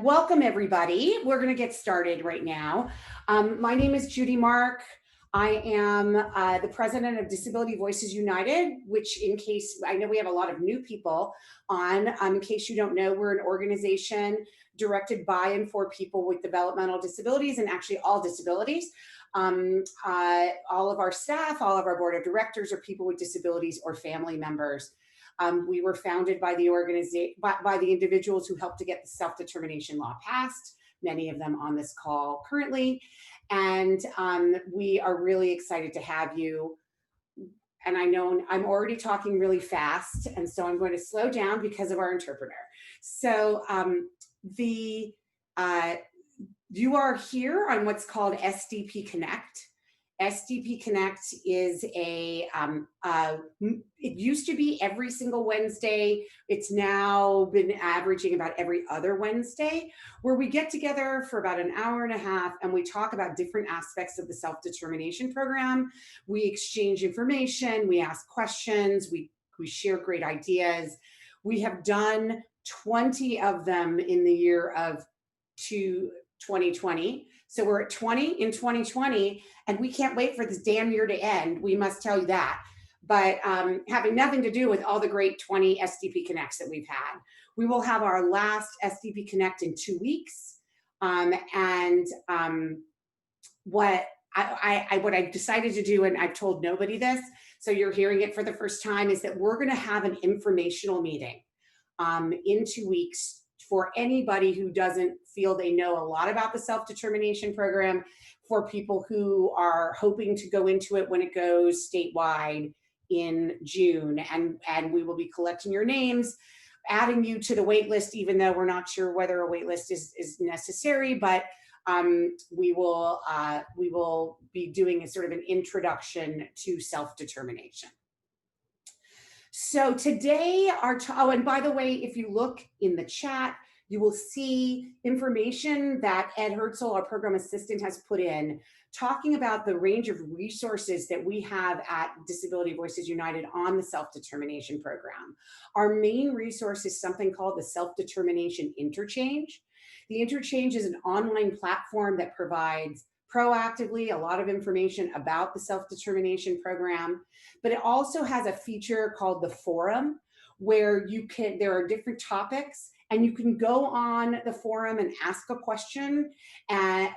Welcome everybody. We're going to get started right now. My name is Judy Mark. I am the president of Disability Voices United, which in case, I know we have a lot of new people on, in case you don't know, we're an organization directed by and for people with developmental disabilities and actually all disabilities. All of our staff, all of our board of directors are people with disabilities or family members. We were founded by the organization, by the individuals who helped to get the self-determination law passed, many of them on this call currently. And we are really excited to have you. And I know I'm already talking really fast, and so I'm going to slow down because of our interpreter. So you are here on what's called SDP Connect. SDP Connect is it used to be every single Wednesday. It's now been averaging about every other Wednesday, where we get together for about an hour and a half and we talk about different aspects of the self-determination program. We exchange information, we ask questions, we share great ideas. We have done 20 of them in the year of 2020. So we're at 20 in 2020, and we can't wait for this damn year to end. We must tell you that. But having nothing to do with all the great 20 SDP Connects that we've had. We will have our last SDP Connect in 2 weeks. What I've decided to do, and I've told nobody this, so you're hearing it for the first time, is that we're gonna have an informational meeting in 2 weeks for anybody who doesn't feel they know a lot about the self-determination program, for people who are hoping to go into it when it goes statewide in June. And we will be collecting your names, adding you to the wait list, even though we're not sure whether a wait list is necessary, but we will be doing a sort of an introduction to self-determination. So today, and by the way, if you look in the chat, you will see information that Ed Herzl, our program assistant, has put in, talking about the range of resources that we have at Disability Voices United on the self-determination program. Our main resource is something called the Self-Determination Interchange. The Interchange is an online platform that provides proactively a lot of information about the self-determination program, but it also has a feature called the forum, where there are different topics, and you can go on the forum and ask a question,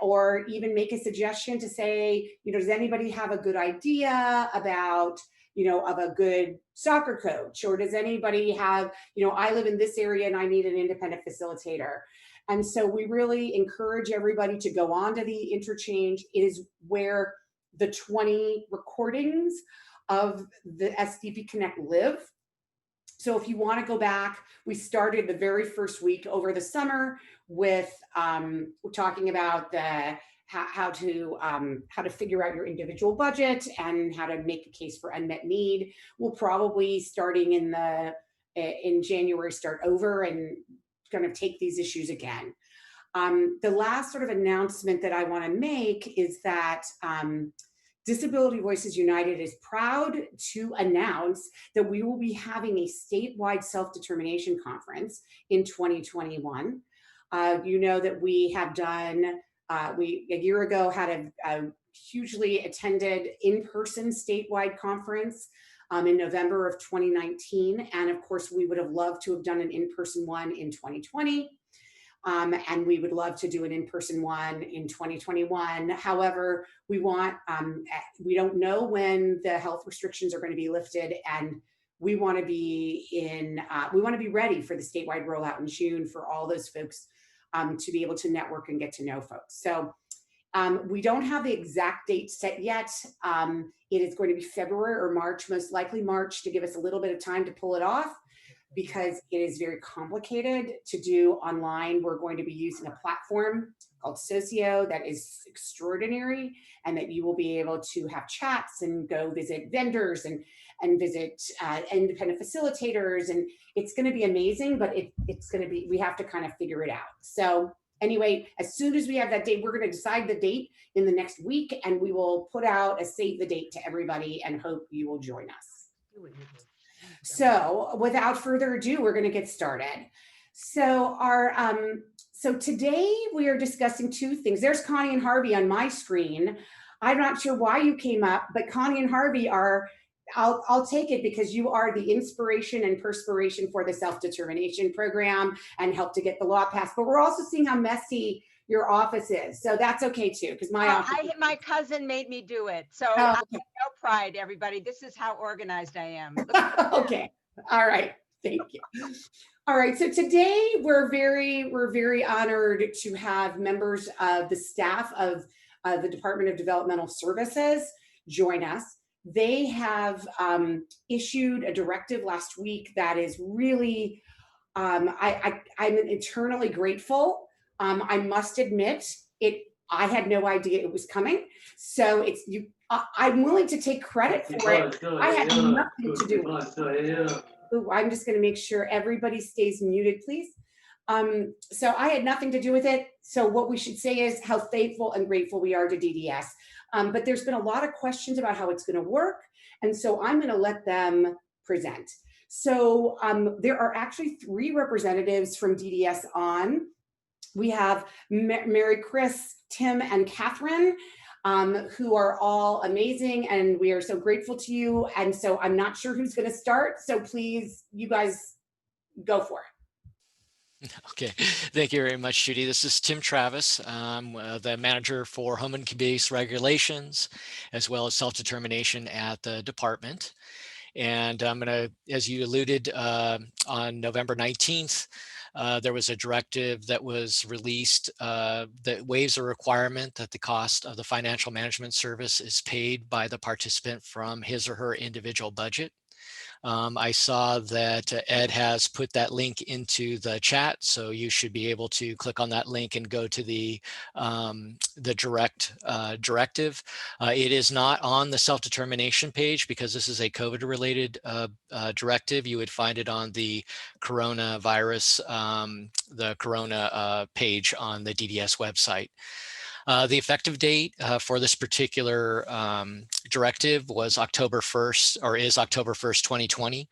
or even make a suggestion to say, does anybody have a good idea about, of a good soccer coach? Or does anybody have, I live in this area and I need an independent facilitator. And so we really encourage everybody to go on to the Interchange. It is where the 20 recordings of the SDP Connect live. So if you want to go back, we started the very first week over the summer with talking about how to figure out your individual budget and how to make a case for unmet need. We'll probably, starting in January, start over and kind of take these issues again. The last sort of announcement that I want to make is that Disability Voices United is proud to announce that we will be having a statewide self-determination conference in 2021. You know that we have done, a year ago had a hugely attended in-person statewide conference in November of 2019. And of course, we would have loved to have done an in-person one in 2020. And we would love to do an in-person one in 2021. However, we don't know when the health restrictions are going to be lifted, and we want to be ready for the statewide rollout in June for all those folks to be able to network and get to know folks. So we don't have the exact date set yet. It is going to be February or March, most likely March, to give us a little bit of time to pull it off, because it is very complicated to do online. We're going to be using a platform called Socio that is extraordinary, and that you will be able to have chats and go visit vendors and visit independent facilitators. And it's going to be amazing, but we have to kind of figure it out. So anyway, as soon as we have that date, we're going to decide the date in the next week, and we will put out a save the date to everybody and hope you will join us. So without further ado, we're going to get started. So our So today we are discussing two things. There's Connie and Harvey on my screen. I'm not sure why you came up, but Connie and Harvey are, I'll take it because you are the inspiration and perspiration for the self-determination program and help to get the law passed. But we're also seeing how messy your office is. So that's okay too, because my office. My cousin made me do it. So Oh, I okay. have no pride, everybody. This is how organized I am. Okay. All right. Thank you. All right. So today we're very honored to have members of the staff of the Department of Developmental Services join us. They have issued a directive last week that is really, I'm eternally grateful. I must admit, I had no idea it was coming. So I'm willing to take credit for it. I had nothing to do with it. Ooh, I'm just going to make sure everybody stays muted, please. So I had nothing to do with it. So what we should say is how thankful and grateful we are to DDS. But there's been a lot of questions about how it's going to work. And so I'm going to let them present. So there are actually 3 representatives from DDS on. We have Maricris, Tim, and Catherine, who are all amazing, and we are so grateful to you. And so I'm not sure who's going to start. So please, you guys go for it. Okay, thank you very much, Judy. This is Tim Travis. I'm the manager for home and community regulations, as well as self-determination at the department. And I'm going to, as you alluded, on November 19th, there was a directive that was released that waives a requirement that the cost of the financial management service is paid by the participant from his or her individual budget. I saw that Ed has put that link into the chat, so you should be able to click on that link and go to the directive. It is not on the self-determination page because this is a COVID-related directive. You would find it on the coronavirus, the corona page on the DDS website. The effective date for this particular directive was October 1st, or is October 1st, 2020.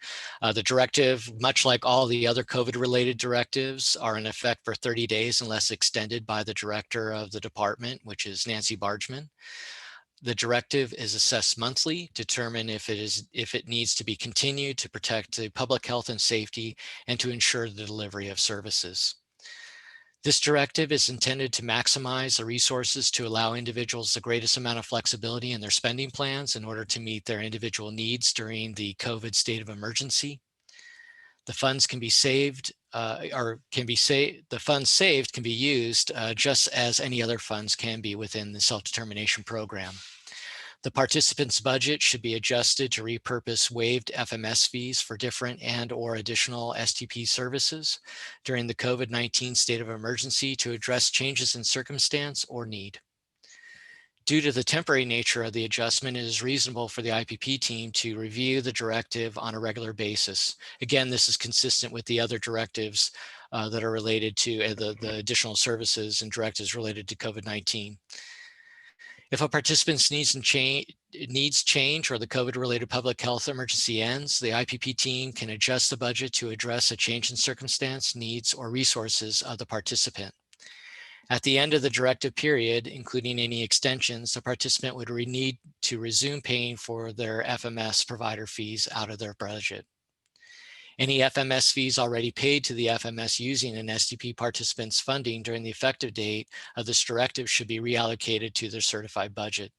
The directive, much like all the other COVID-related directives, are in effect for 30 days unless extended by the director of the department, which is Nancy Bargman. The directive is assessed monthly, determine if it needs to be continued to protect the public health and safety and to ensure the delivery of services. This directive is intended to maximize the resources to allow individuals the greatest amount of flexibility in their spending plans in order to meet their individual needs during the COVID state of emergency. The funds can be saved, the funds saved can be used just as any other funds can be within the self-determination program. The participant's budget should be adjusted to repurpose waived FMS fees for different and/or additional SDP services during the COVID-19 state of emergency to address changes in circumstance or need. Due to the temporary nature of the adjustment, it is reasonable for the IPP team to review the directive on a regular basis. Again, this is consistent with the other directives that are related to the additional services and directives related to COVID-19. If a participant's needs change or the COVID-related public health emergency ends, the IPP team can adjust the budget to address a change in circumstance, needs, or resources of the participant. At the end of the directive period, including any extensions, the participant would need to resume paying for their FMS provider fees out of their budget. Any FMS fees already paid to the FMS using an SDP participant's funding during the effective date of this directive should be reallocated to their certified budget.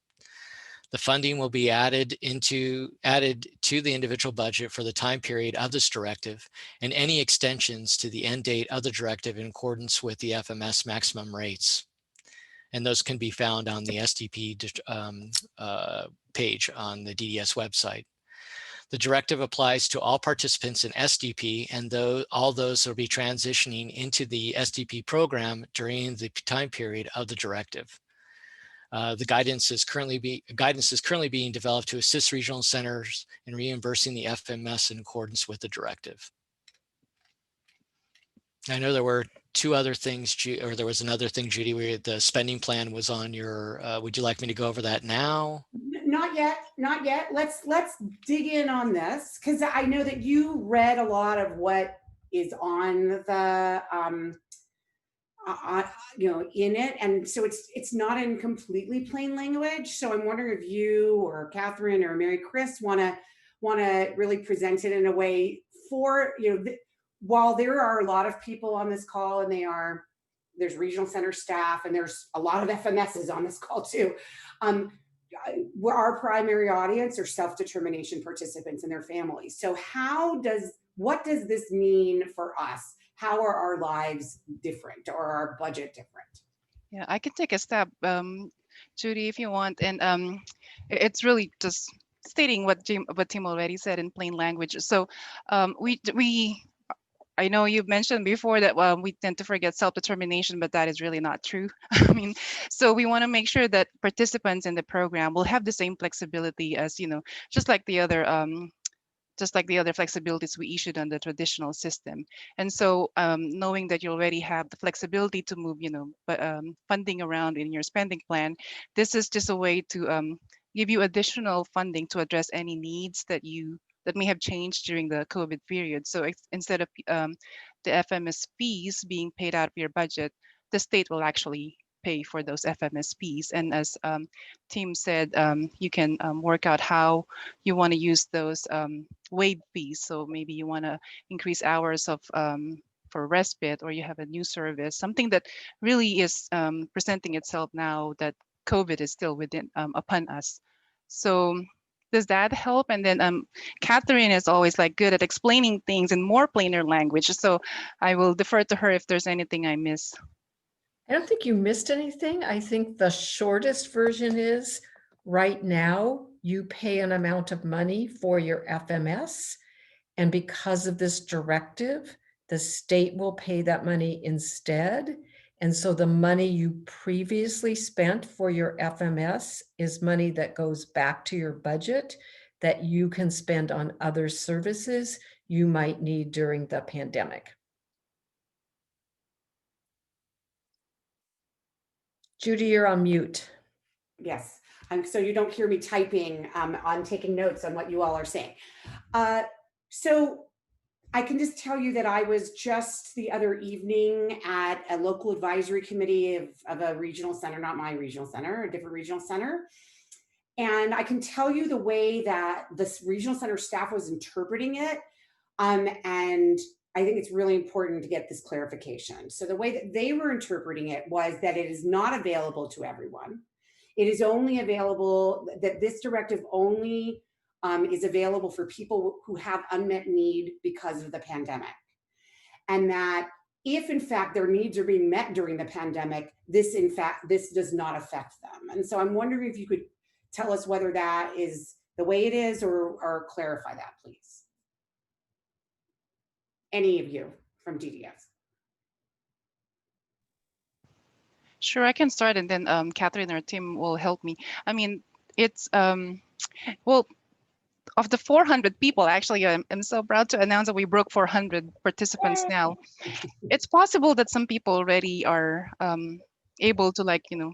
The funding will be added to the individual budget for the time period of this directive, and any extensions to the end date of the directive in accordance with the FMS maximum rates. And those can be found on the SDP page on the DDS website. The directive applies to all participants in SDP and all those who will be transitioning into the SDP program during the time period of the directive. The guidance is currently being developed to assist regional centers in reimbursing the FMS in accordance with the directive. I know there were two other things, or there was another thing, Judy, where the spending plan was on your, would you like me to go over that now? Not yet, not yet. Let's dig in on this, because I know that you read a lot of what is on the in it. And so it's not in completely plain language. So I'm wondering if you or Catherine or Maricris want to really present it in a way for, while there are a lot of people on this call, and there's regional center staff, and there's a lot of FMSs on this call too. Our primary audience are self-determination participants and their families. So what does this mean for us? How are our lives different, or our budget different? Yeah, I can take a stab, Judy, if you want. And it's really just stating what Tim already said in plain language. So I know you've mentioned before that we tend to forget self-determination, but that is really not true. I mean, so we want to make sure that participants in the program will have the same flexibility as, just like the other flexibilities we issued on the traditional system. And so knowing that you already have the flexibility to move, funding around in your spending plan, this is just a way to give you additional funding to address any needs that may have changed during the COVID period. So instead of the FMS fees being paid out of your budget, the state will actually pay for those FMS fees. And as Tim said, you can work out how you want to use those waive fees. So maybe you want to increase hours of for respite, or you have a new service, something that really is presenting itself now that COVID is still upon us. So does that help? And then Catherine is always good at explaining things in more plainer language. So I will defer to her if there's anything I miss. I don't think you missed anything. I think the shortest version is right now you pay an amount of money for your FMS. And because of this directive, the state will pay that money instead. And so the money you previously spent for your FMS is money that goes back to your budget that you can spend on other services you might need during the pandemic. Judy, you're on mute. Yes, so you don't hear me typing. I'm taking notes on what you all are saying. So I can just tell you that I was just the other evening at a local advisory committee of a regional center, not my regional center, a different regional center. And I can tell you the way that this regional center staff was interpreting it. And I think it's really important to get this clarification. So the way that they were interpreting it was that it is not available to everyone. It is only available, that this directive only is available for people who have unmet need because of the pandemic. And that if in fact their needs are being met during the pandemic, this does not affect them. And so I'm wondering if you could tell us whether that is the way it is, or clarify that, please. Any of you from DDS. Sure, I can start, and then Catherine or Tim will help me. I mean, it's, well, of the 400 people, actually, I'm so proud to announce that we broke 400 participants now. It's possible that some people already are able to,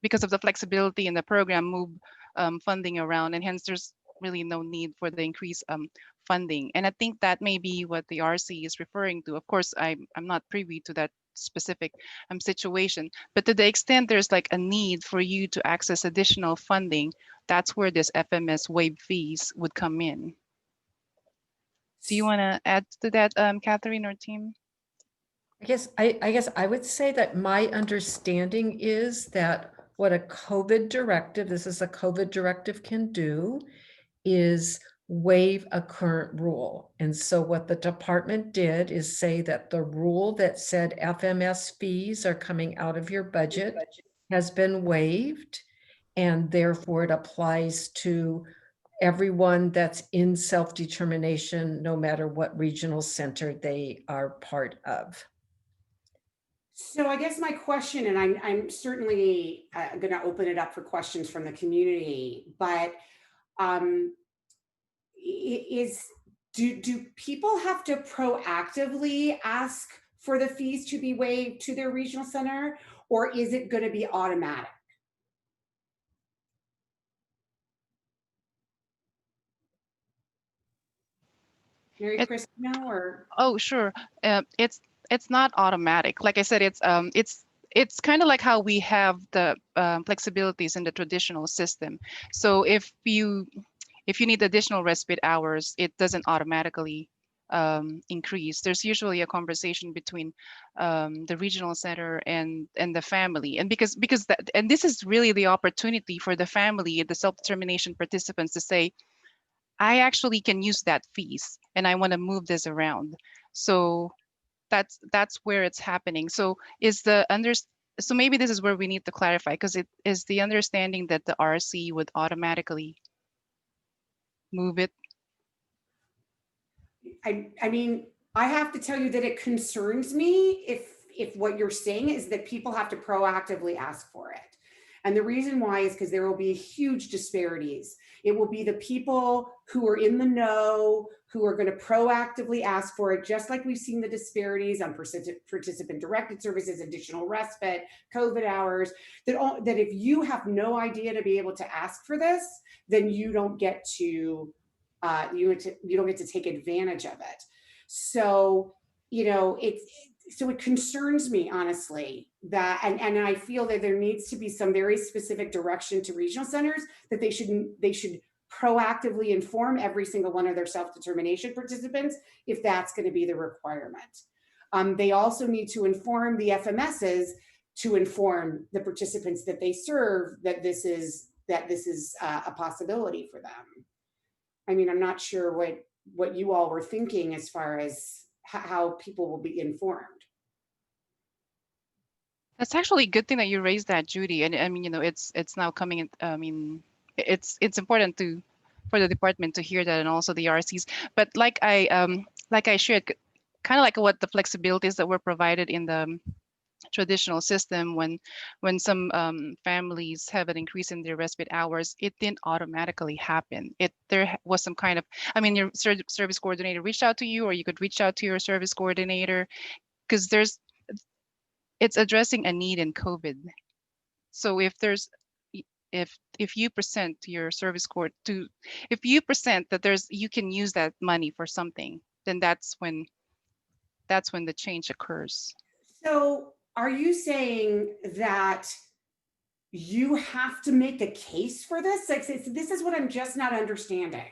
because of the flexibility in the program, move funding around, and hence there's really no need for the increased funding. And I think that may be what the RC is referring to. Of course, I'm not privy to that specific situation, but to the extent there's a need for you to access additional funding, that's where this FMS waive fees would come in. Do you want to add to that, Catherine or Tim? I guess I would say that my understanding is that what a COVID directive, this is a COVID directive, can do is waive a current rule. And so what the department did is say that the rule that said FMS fees are coming out of your budget has been waived, and therefore it applies to everyone that's in self-determination, no matter what regional center they are part of. So I guess my question, and I'm certainly going to open it up for questions from the community, but do people have to proactively ask for the fees to be waived to their regional center, or is it going to be automatic? Maricris, or? Oh, sure. it's not automatic. Like I said, it's kind of like how we have the flexibilities in the traditional system. So if you need additional respite hours, it doesn't automatically increase. There's usually a conversation between the regional center and the family, and because that, and this is really the opportunity for the family, the self-determination participants, to say, I actually can use that fees and I want to move this around. So that's where it's happening. So so maybe this is where we need to clarify, because it is the understanding that the RC would automatically move it. I mean, I have to tell you that it concerns me if what you're saying is that people have to proactively ask for it. And the reason why is because there will be huge disparities. It will be the people who are in the know, who are going to proactively ask for it, just like we've seen the disparities on participant directed services, additional respite, COVID hours, that if you have no idea to be able to ask for this, then you don't get to you don't get to take advantage of it. So, you know, so it concerns me, honestly, that, and I feel that there needs to be some very specific direction to regional centers that they should proactively inform every single one of their self-determination participants if that's going to be the requirement. They also need to inform the FMSs to inform the participants that they serve that this is a possibility for them. I mean, I'm not sure what you all were thinking as far as how people will be informed. That's actually a good thing that you raised that, Judy. And I mean, you know, it's now coming in. I mean, it's important for the department to hear that, and also the RCs. But like I shared, kind of like what the flexibilities that were provided in the traditional system, when some families have an increase in their respite hours, it didn't automatically happen. There was some kind of, I mean, your service coordinator reached out to you, or you could reach out to your service coordinator, because it's addressing a need in COVID. So if you present to your service court if you present that you can use that money for something, then that's when the change occurs. So are you saying that you have to make a case for this? Like, this is what I'm just not understanding.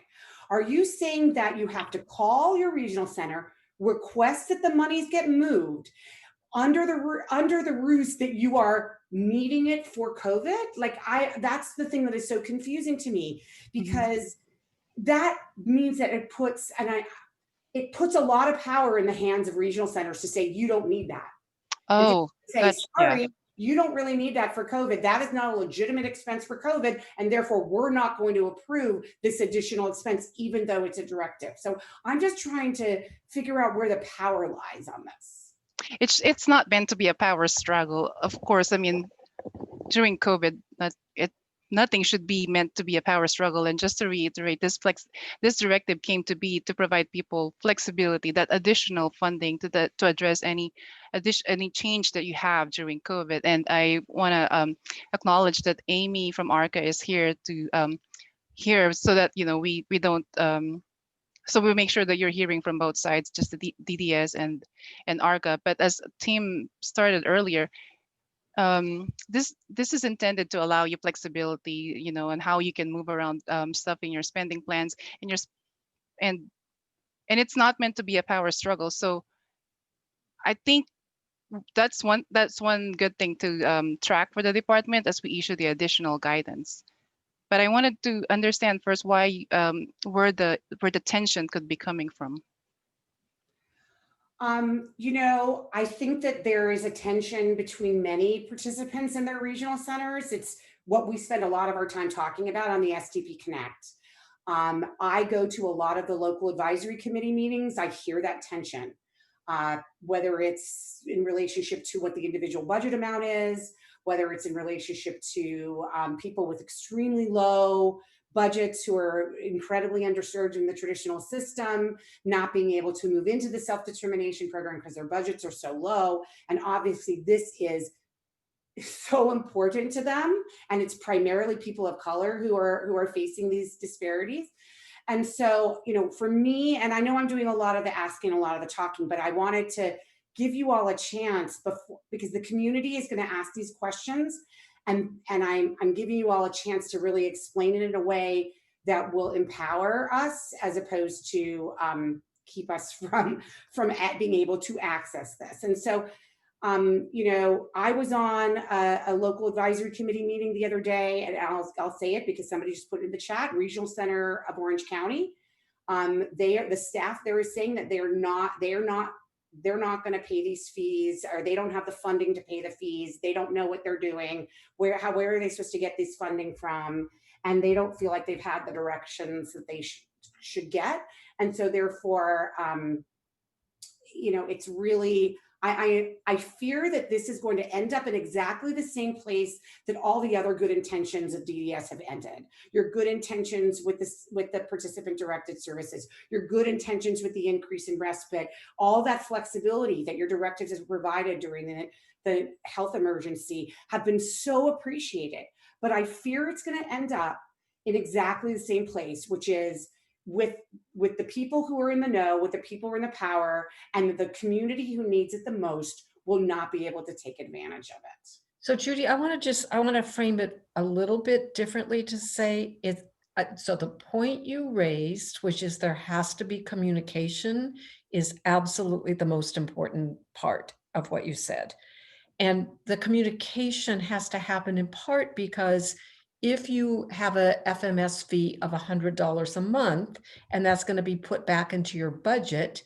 Are you saying that you have to call your regional center, request that the monies get moved under the ruse that you are needing it for COVID? Like, that's the thing that is so confusing to me, because that means that it puts a lot of power in the hands of regional centers to say, you don't need that. Oh, say, sorry, you don't really need that for COVID. That is not a legitimate expense for COVID, and therefore we're not going to approve this additional expense, even though it's a directive. So I'm just trying to figure out where the power lies on this. It's not meant to be a power struggle, of course. I mean, during COVID, nothing should be meant to be a power struggle. And just to reiterate, this directive came to be to provide people flexibility, that additional funding to address any change that you have during COVID. And I want to acknowledge that Amy from ARCA is here to hear, so that, you know, we don't so we make sure that you're hearing from both sides, just the DDS and ARCA. But as Tim started earlier, this is intended to allow you flexibility, you know, and how you can move around stuff in your spending plans, and it's not meant to be a power struggle. So I think that's one good thing to track for the department as we issue the additional guidance. But I wanted to understand first why where the tension could be coming from. You know, I think that there is a tension between many participants in their regional centers. It's what we spend a lot of our time talking about on the SDP Connect. I go to a lot of the local advisory committee meetings. I hear that tension, whether it's in relationship to what the individual budget amount is, whether it's in relationship to people with extremely low budgets who are incredibly underserved in the traditional system, not being able to move into the self-determination program because their budgets are so low. And obviously this is so important to them. And it's primarily people of color who are facing these disparities. And so, you know, for me, and I know I'm doing a lot of the asking, a lot of the talking, but I wanted to give you all a chance before, because the community is going to ask these questions, and I'm giving you all a chance to really explain it in a way that will empower us, as opposed to keep us from being able to access this. And so, you know, I was on a local advisory committee meeting the other day, and I'll say it because somebody just put it in the chat, Regional Center of Orange County. The staff there is saying that they're not going to pay these fees, or they don't have the funding to pay the fees. They don't know what they're doing. Where are they supposed to get this funding from? And they don't feel like they've had the directions that they should get. And so therefore, you know, it's really, I fear that this is going to end up in exactly the same place that all the other good intentions of DDS have ended. Your good intentions with the participant directed services, your good intentions with the increase in respite, all that flexibility that your directives have provided during the health emergency have been so appreciated. But I fear it's going to end up in exactly the same place, which is with the people who are in the know, with the people who are in the power, and the community who needs it the most will not be able to take advantage of it. So Judy, I want to frame it a little bit differently to say it. So the point you raised, which is there has to be communication, is absolutely the most important part of what you said. And the communication has to happen in part because if you have a FMS fee of $100 a month, and that's going to be put back into your budget,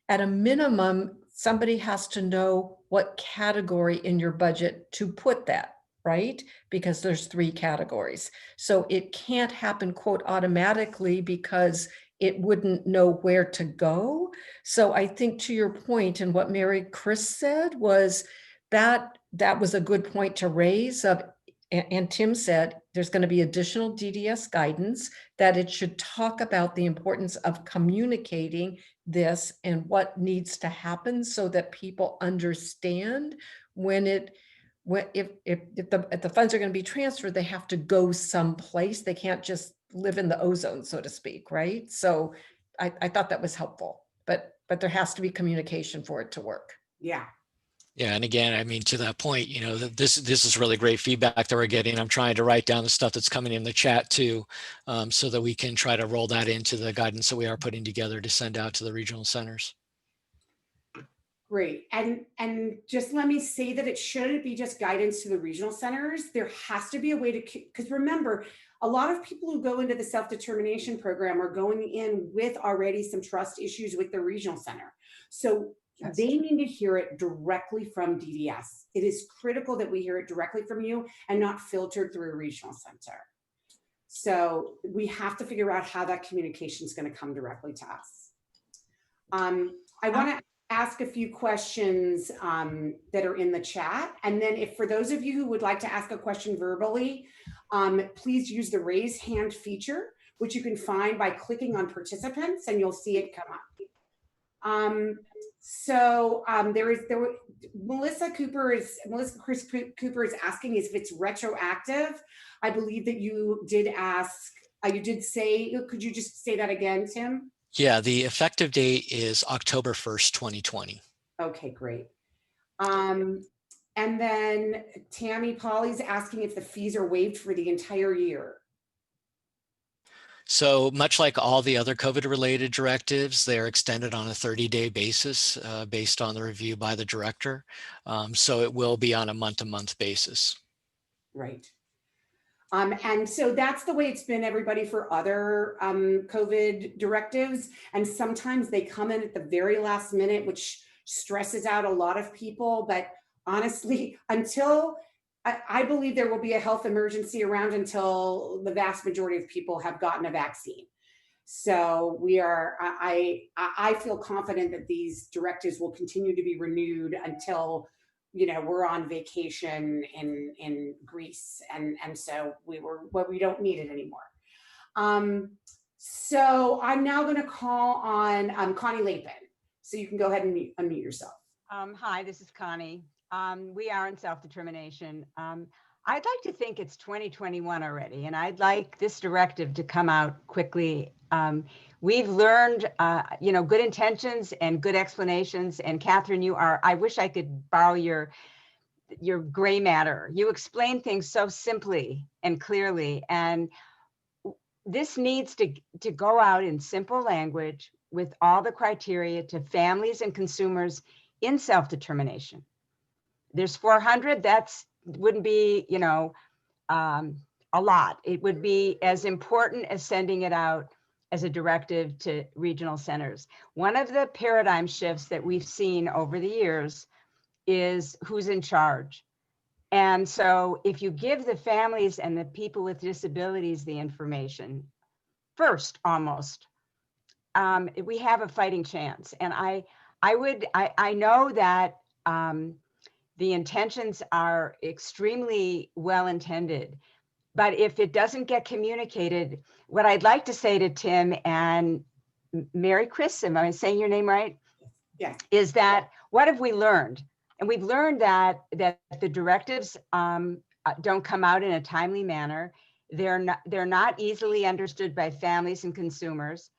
at a minimum, somebody has to know what category in your budget to put that, right? Because there's 3 categories. So it can't happen, quote, automatically, because it wouldn't know where to go. So I think to your point, and what Maricris said was that was a good point to raise of, and Tim said, there's going to be additional DDS guidance, that it should talk about the importance of communicating this and what needs to happen so that people understand if the funds are going to be transferred, they have to go someplace. They can't just live in the ozone, so to speak, right? So I thought that was helpful, but there has to be communication for it to work. Yeah. Yeah, and again, I mean, to that point, you know, this is really great feedback that we're getting. I'm trying to write down the stuff that's coming in the chat too, so that we can try to roll that into the guidance that we are putting together to send out to the regional centers. Great. And just let me say that it shouldn't be just guidance to the regional centers. There has to be a way to, because remember, a lot of people who go into the self-determination program are going in with already some trust issues with the regional center. So they need to hear it directly from DDS. It is critical that we hear it directly from you and not filtered through a regional center. So we have to figure out how that communication is going to come directly to us. I want to ask a few questions that are in the chat. And then if for those of you who would like to ask a question verbally, please use the raise hand feature, which you can find by clicking on participants, and you'll see it come up. Melissa Chris Cooper is asking if it's retroactive. I believe that you did ask, you did say, could you just say that again, Tim? Yeah, the effective date is October 1st, 2020. Okay, great. And then Tammy Polly's asking if the fees are waived for the entire year. So much like all the other COVID-related directives, they're extended on a 30-day basis based on the review by the director. So it will be on a month-to-month basis. Right. And so that's the way it's been, everybody, for other COVID directives. And sometimes they come in at the very last minute, which stresses out a lot of people. But honestly, until I believe there will be a health emergency around until the vast majority of people have gotten a vaccine. So I feel confident that these directives will continue to be renewed until, you know, we're on vacation in Greece, and so we don't need it anymore. So I'm now going to call on Connie Lapin. So you can go ahead and unmute yourself. Hi, this is Connie. We are in self-determination. I'd like to think it's 2021 already, and I'd like this directive to come out quickly. We've learned, you know, good intentions and good explanations. And Catherine, I wish I could borrow your gray matter. You explain things so simply and clearly. And this needs to go out in simple language with all the criteria to families and consumers in self-determination. There's 400, wouldn't be, you know, a lot. It would be as important as sending it out as a directive to regional centers. One of the paradigm shifts that we've seen over the years is who's in charge. And so if you give the families and the people with disabilities the information first, almost, we have a fighting chance. And I know that the intentions are extremely well intended, but if it doesn't get communicated, what I'd like to say to Tim and Maricris, am I saying your name right? Yeah. Is that, what have we learned? And we've learned that the directives don't come out in a timely manner. They're not easily understood by families and consumers.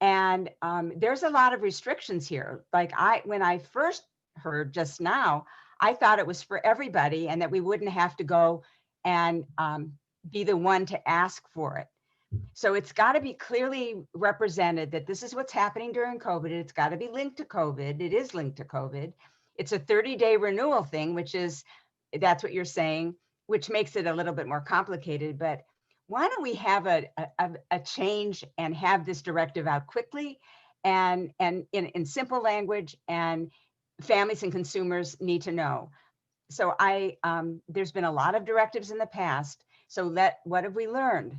And there's a lot of restrictions here. Like when I first heard just now, I thought it was for everybody and that we wouldn't have to go and be the one to ask for it. So it's got to be clearly represented that this is what's happening during COVID. It's got to be linked to COVID. It is linked to COVID. It's a 30-day renewal thing, that's what you're saying, which makes it a little bit more complicated. But why don't we have a change and have this directive out quickly and in simple language, and families and consumers need to know. So there's been a lot of directives in the past. So what have we learned?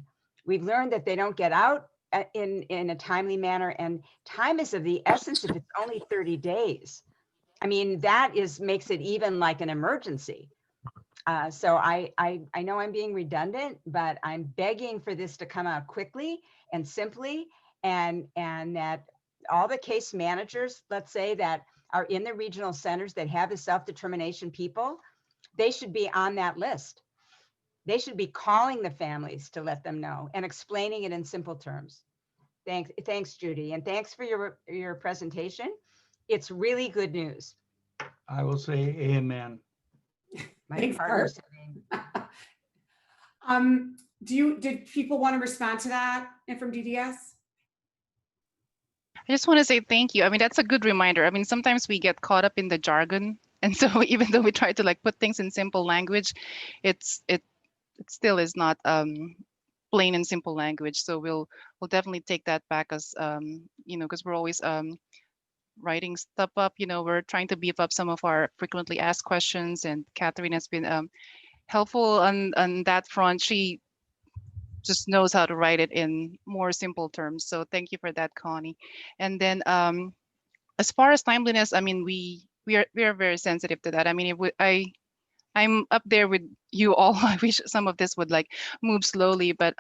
We've learned that they don't get out in a timely manner, and time is of the essence if it's only 30 days. I mean, that makes it even like an emergency. So I know I'm being redundant, but I'm begging for this to come out quickly and simply, and that all the case managers, let's say, that are in the regional centers that have the self-determination people, they should be on that list. They should be calling the families to let them know and explaining it in simple terms. Thanks, Judy, and thanks for your presentation. It's really good news. I will say amen. My Thanks, partner's saying. Did people want to respond to that from DDS? I just want to say thank you. I mean, that's a good reminder. I mean, sometimes we get caught up in the jargon. And so even though we try to like put things in simple language, it still is not plain and simple language. So we'll definitely take that back as, you know, because we're always writing stuff up. You know, we're trying to beef up some of our frequently asked questions, and Catherine has been helpful on that front. She just knows how to write it in more simple terms. So thank you for that, Connie. And then as far as timeliness, I mean, we are very sensitive to that. I mean, I'm up there with you all. I wish some of this would like move slowly, but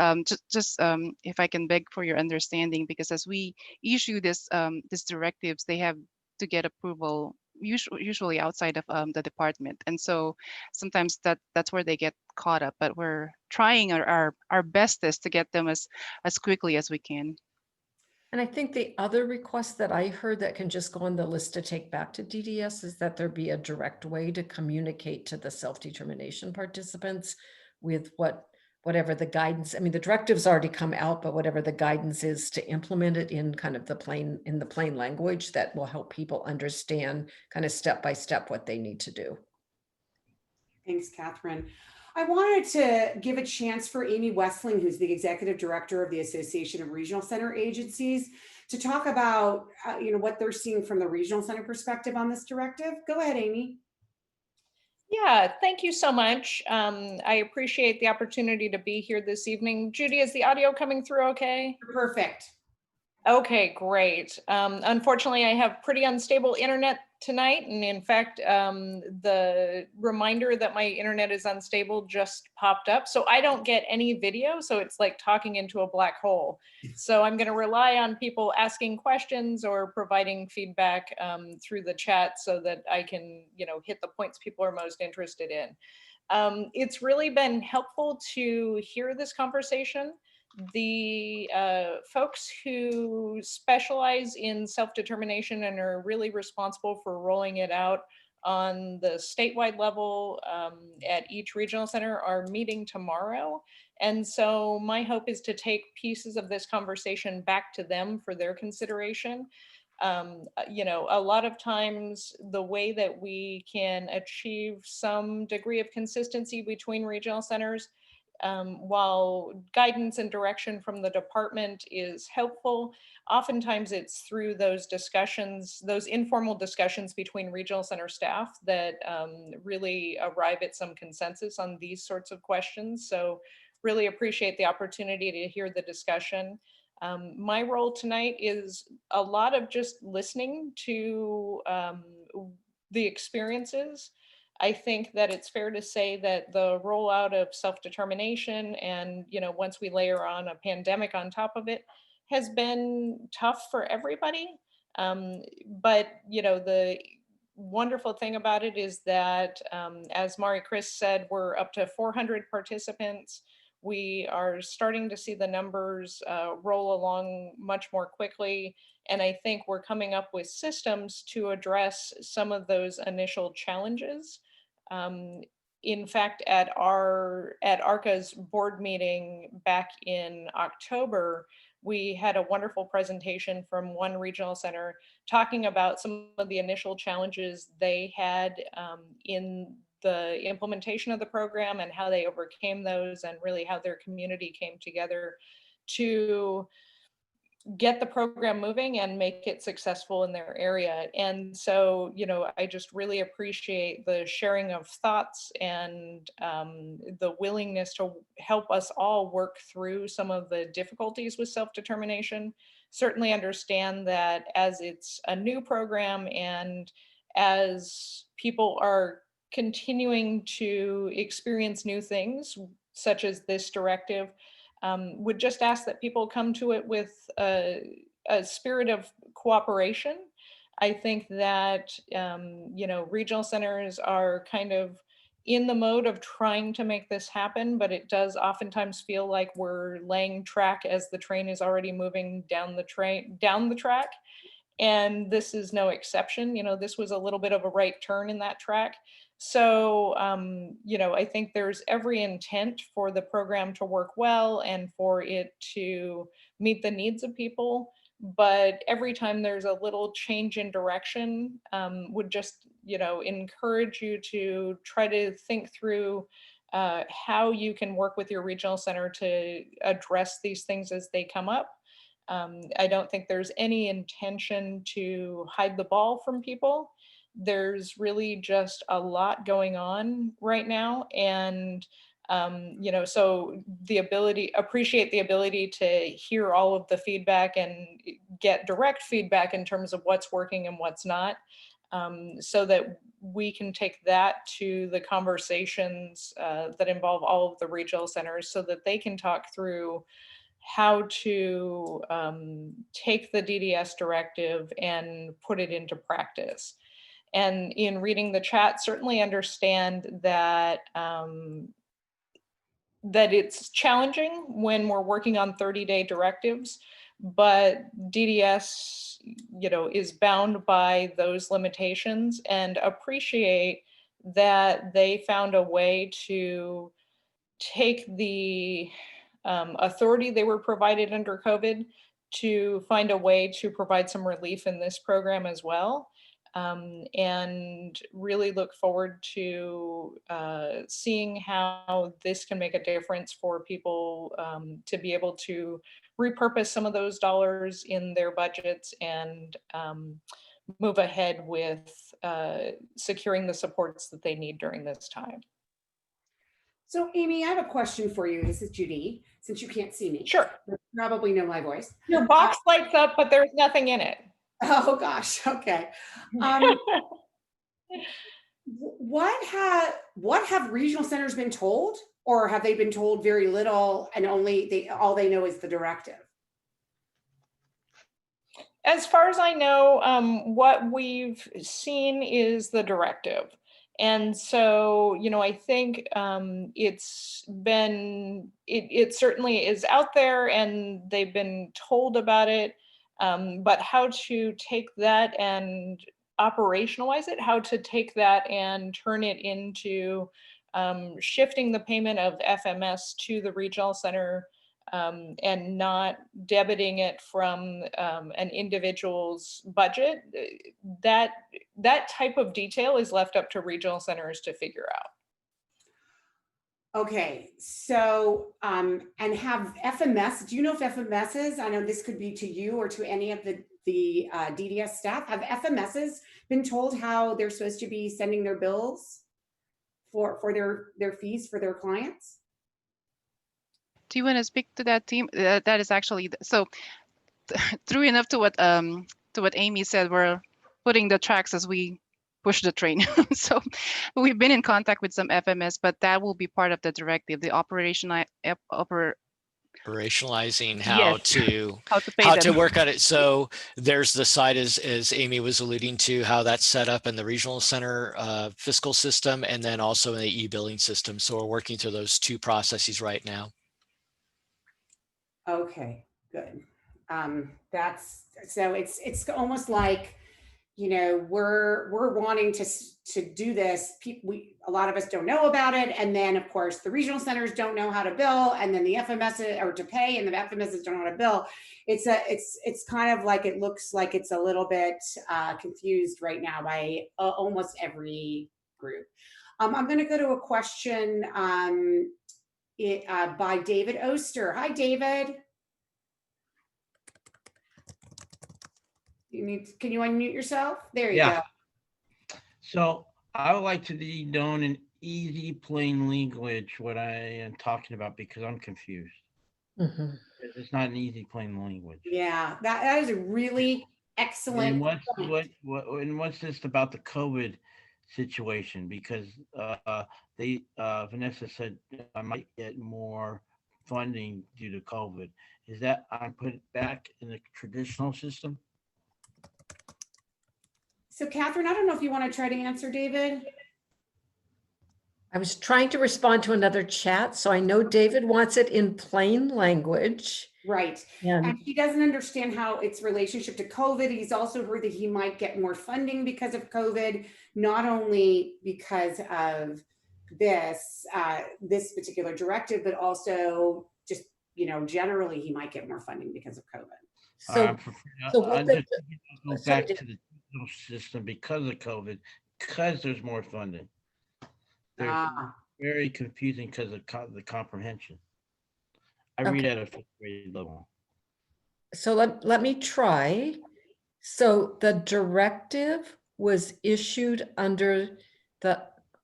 just if I can beg for your understanding, because as we issue these directives, they have to get approval usually outside of the department, and so sometimes that's where they get caught up. But we're trying our bestest to get them as quickly as we can. And I think the other request that I heard that can just go on the list to take back to DDS is that there be a direct way to communicate to the self-determination participants with whatever the guidance. I mean, the directives already come out, but whatever the guidance is to implement it in kind of the plain language that will help people understand kind of step by step what they need to do. Thanks, Catherine. I wanted to give a chance for Amy Westling, who's the Executive Director of the Association of Regional Center Agencies, to talk about what they're seeing from the regional center perspective on this directive. Go ahead, Amy. Yeah, thank you so much. I appreciate the opportunity to be here this evening. Judy, is the audio coming through okay? Perfect. Okay, great. Unfortunately, I have pretty unstable internet tonight. And in fact, the reminder that my internet is unstable just popped up. So I don't get any video. So it's like talking into a black hole. So I'm going to rely on people asking questions or providing feedback through the chat so that I can, hit the points people are most interested in. It's really been helpful to hear this conversation the folks who specialize in self-determination and are really responsible for rolling it out on the statewide level at each regional center are meeting tomorrow. And so my hope is to take pieces of this conversation back to them for their consideration. You know, a lot of times the way that we can achieve some degree of consistency between regional centers, while guidance and direction from the department is helpful, oftentimes it's through those discussions, those informal discussions between regional center staff that really arrive at some consensus on these sorts of questions. So really appreciate the opportunity to hear the discussion. My role tonight is a lot of just listening to the experiences. I think that it's fair to say that the rollout of self-determination and, you know, once we layer on a pandemic on top of it, has been tough for everybody. But, you know, the wonderful thing about it is that, as Maricris said, we're up to 400 participants. We are starting to see the numbers roll along much more quickly. And I think we're coming up with systems to address some of those initial challenges. In fact, at ARCA's board meeting back in October, we had a wonderful presentation from one regional center talking about some of the initial challenges they had in the implementation of the program and how they overcame those, and really how their community came together to get the program moving and make it successful in their area. And so, you know, I just really appreciate the sharing of thoughts and the willingness to help us all work through some of the difficulties with self-determination. Certainly understand that as it's a new program and as people are continuing to experience new things, such as this directive, would just ask that people come to it with a spirit of cooperation. I think that, you know, regional centers are kind of in the mode of trying to make this happen, but it does oftentimes feel like we're laying track as the train is already moving down the track. And this is no exception. You know, this was a little bit of a right turn in that track. So, you know, I think there's every intent for the program to work well and for it to meet the needs of people. But every time there's a little change in direction, would just, you know, encourage you to try to think through how you can work with your regional center to address these things as they come up. I don't think there's any intention to hide the ball from people. There's really just a lot going on right now. And, you know, so appreciate the ability to hear all of the feedback and get direct feedback in terms of what's working and what's not, so that we can take that to the conversations that involve all of the regional centers so that they can talk through how to take the DDS directive and put it into practice. And in reading the chat, certainly understand that that it's challenging when we're working on 30-day directives, but DDS, you know, is bound by those limitations, and appreciate that they found a way to take the authority they were provided under COVID to find a way to provide some relief in this program as well. And really look forward to seeing how this can make a difference for people to be able to repurpose some of those dollars in their budgets and move ahead with securing the supports that they need during this time. So Amy, I have a question for you. This is Judy, since you can't see me. Sure. You probably know my voice. Your box lights up, but there's nothing in it. Oh gosh, okay. What have regional centers been told, or have they been told very little and all they know is the directive? As far as I know, what we've seen is the directive. And so, you know, I think it's been, it certainly is out there and they've been told about it, but how to take that and operationalize it, how to take that and turn it into shifting the payment of FMS to the regional center and not debiting it from an individual's budget, that type of detail is left up to regional centers to figure out. Okay, so, and have FMS, do you know if FMSs, I know this could be to you or to any of the DDS staff, have FMSs been told how they're supposed to be sending their bills for their fees for their clients? Do you want to speak to that team? That is actually, so true enough to what Amy said, we're putting the tracks as we push the train. So we've been in contact with some FMS, but that will be part of the directive, the Operationalizing how Yes. to pay them. work on it. So there's the side, as Amy was alluding to, how that's set up in the regional center fiscal system, and then also in the e-billing system. So we're working through those two processes right now. Okay, good. That's, so it's almost like, you know, we're wanting to do this. A lot of us don't know about it. And then of course the regional centers don't know how to bill, and then the FMS or to pay, and the FMSs don't know how to bill. It's kind of like, it looks like it's a little bit confused right now by almost every group. I'm going to go to a question by David Oster. Hi, David. Can you unmute yourself? There you go. So I would like to be known in easy, plain language what I am talking about, because I'm confused. It's not an easy, plain language. Yeah, that is a really excellent. And what's this about the COVID situation? Because Vanessa said I might get more funding due to COVID. Is that I'm put back in the traditional system? So Catherine, I don't know if you want to try to answer David. I was trying to respond to another chat, so I know David wants it in plain language. Right. And he doesn't understand how its relationship to COVID. He's also heard that he might get more funding because of COVID, not only because of this particular directive, but also just, you know, generally he might get more funding because of COVID. Go back to the system because of COVID, because there's more funding. There's very confusing because of the comprehension. I read at a 5th grade level. So let me try. So the directive was issued under a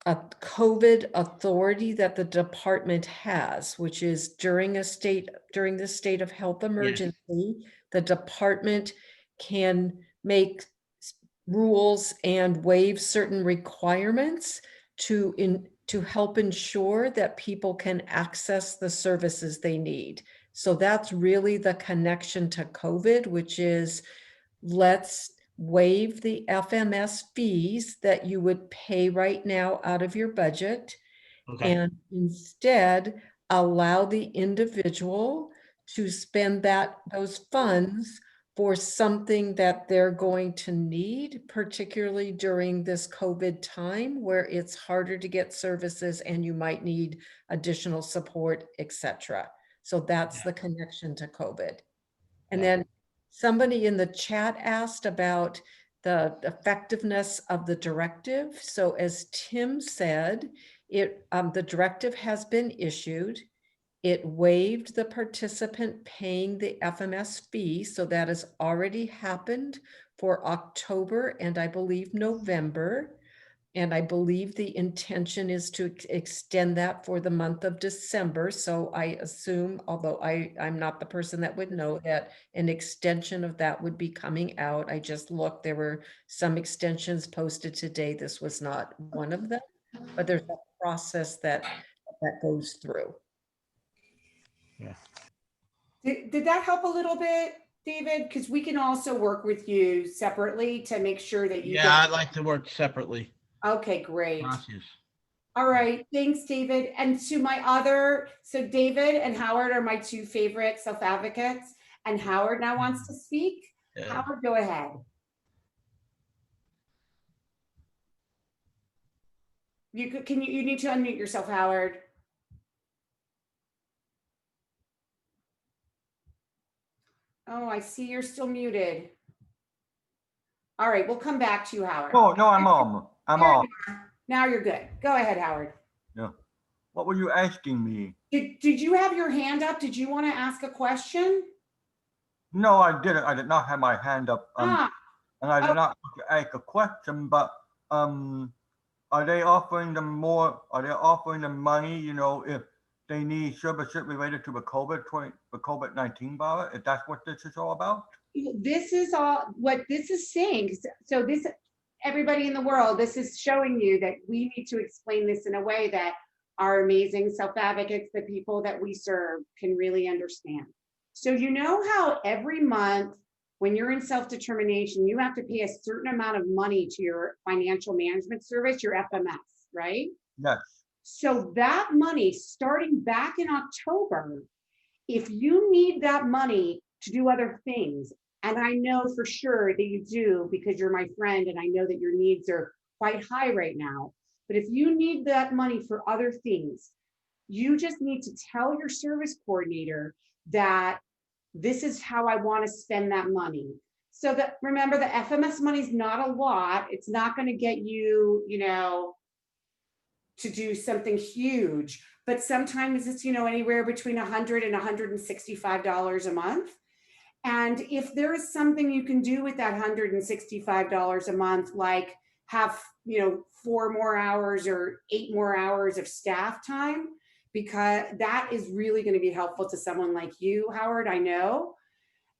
COVID authority that the department has, which is during the state of health emergency, the department can make rules and waive certain requirements to help ensure that people can access the services they need. So that's really the connection to COVID, which is let's waive the FMS fees that you would pay right now out of your budget, and instead allow the individual to spend those funds for something that they're going to need, particularly during this COVID time where it's harder to get services and you might need additional support, etc. So that's the connection to COVID. And then somebody in the chat asked about the effectiveness of the directive. So as Tim said, the directive has been issued. It waived the participant paying the FMS fee. So that has already happened for October and I believe November. And I believe the intention is to extend that for the month of December. So I assume, although I'm not the person that would know, that an extension of that would be coming out. I just looked, there were some extensions posted today. This was not one of them, but there's a process that goes through. Yeah. Did that help a little bit, David? Because we can also work with you separately to make sure that you I'd like to work separately. Okay, great. Gracias. All right, thanks, David. And to my other, so David and Howard are my two favorite self-advocates, and Howard now wants to speak. Yeah. Howard, go ahead. You need to unmute yourself, Howard. Oh, I see you're still muted. All right, we'll come back to you, Howard. Oh, no, I'm on. I'm There on. you are. Now you're good. Go ahead, Howard. Yeah. What were you asking me? Did you have your hand up? Did you want to ask a question? No, I didn't. I did not have my hand up. And I did not want to ask a question, but are they offering them more? Are they offering them money? You know, if they need services related to the COVID-19 virus, if that's what this is all about. This is all what this is saying. So this, everybody in the world, this is showing you that we need to explain this in a way that our amazing self-advocates, the people that we serve, can really understand. So you know how every month when you're in self-determination, you have to pay a certain amount of money to your financial management service, your FMS, right? Yes. So that money starting back in October, if you need that money to do other things, and I know for sure that you do because you're my friend and I know that your needs are quite high right now, but if you need that money for other things, you just need to tell your service coordinator that this is how I want to spend that money. So that, remember, the FMS money is not a lot. It's not going to get you, you know, to do something huge, but sometimes it's, you know, anywhere between $100 and $165 a month. And if there is something you can do with that $165 a month, like have, you know, 4 more hours or 8 more hours of staff time, because that is really going to be helpful to someone like you, Howard, I know.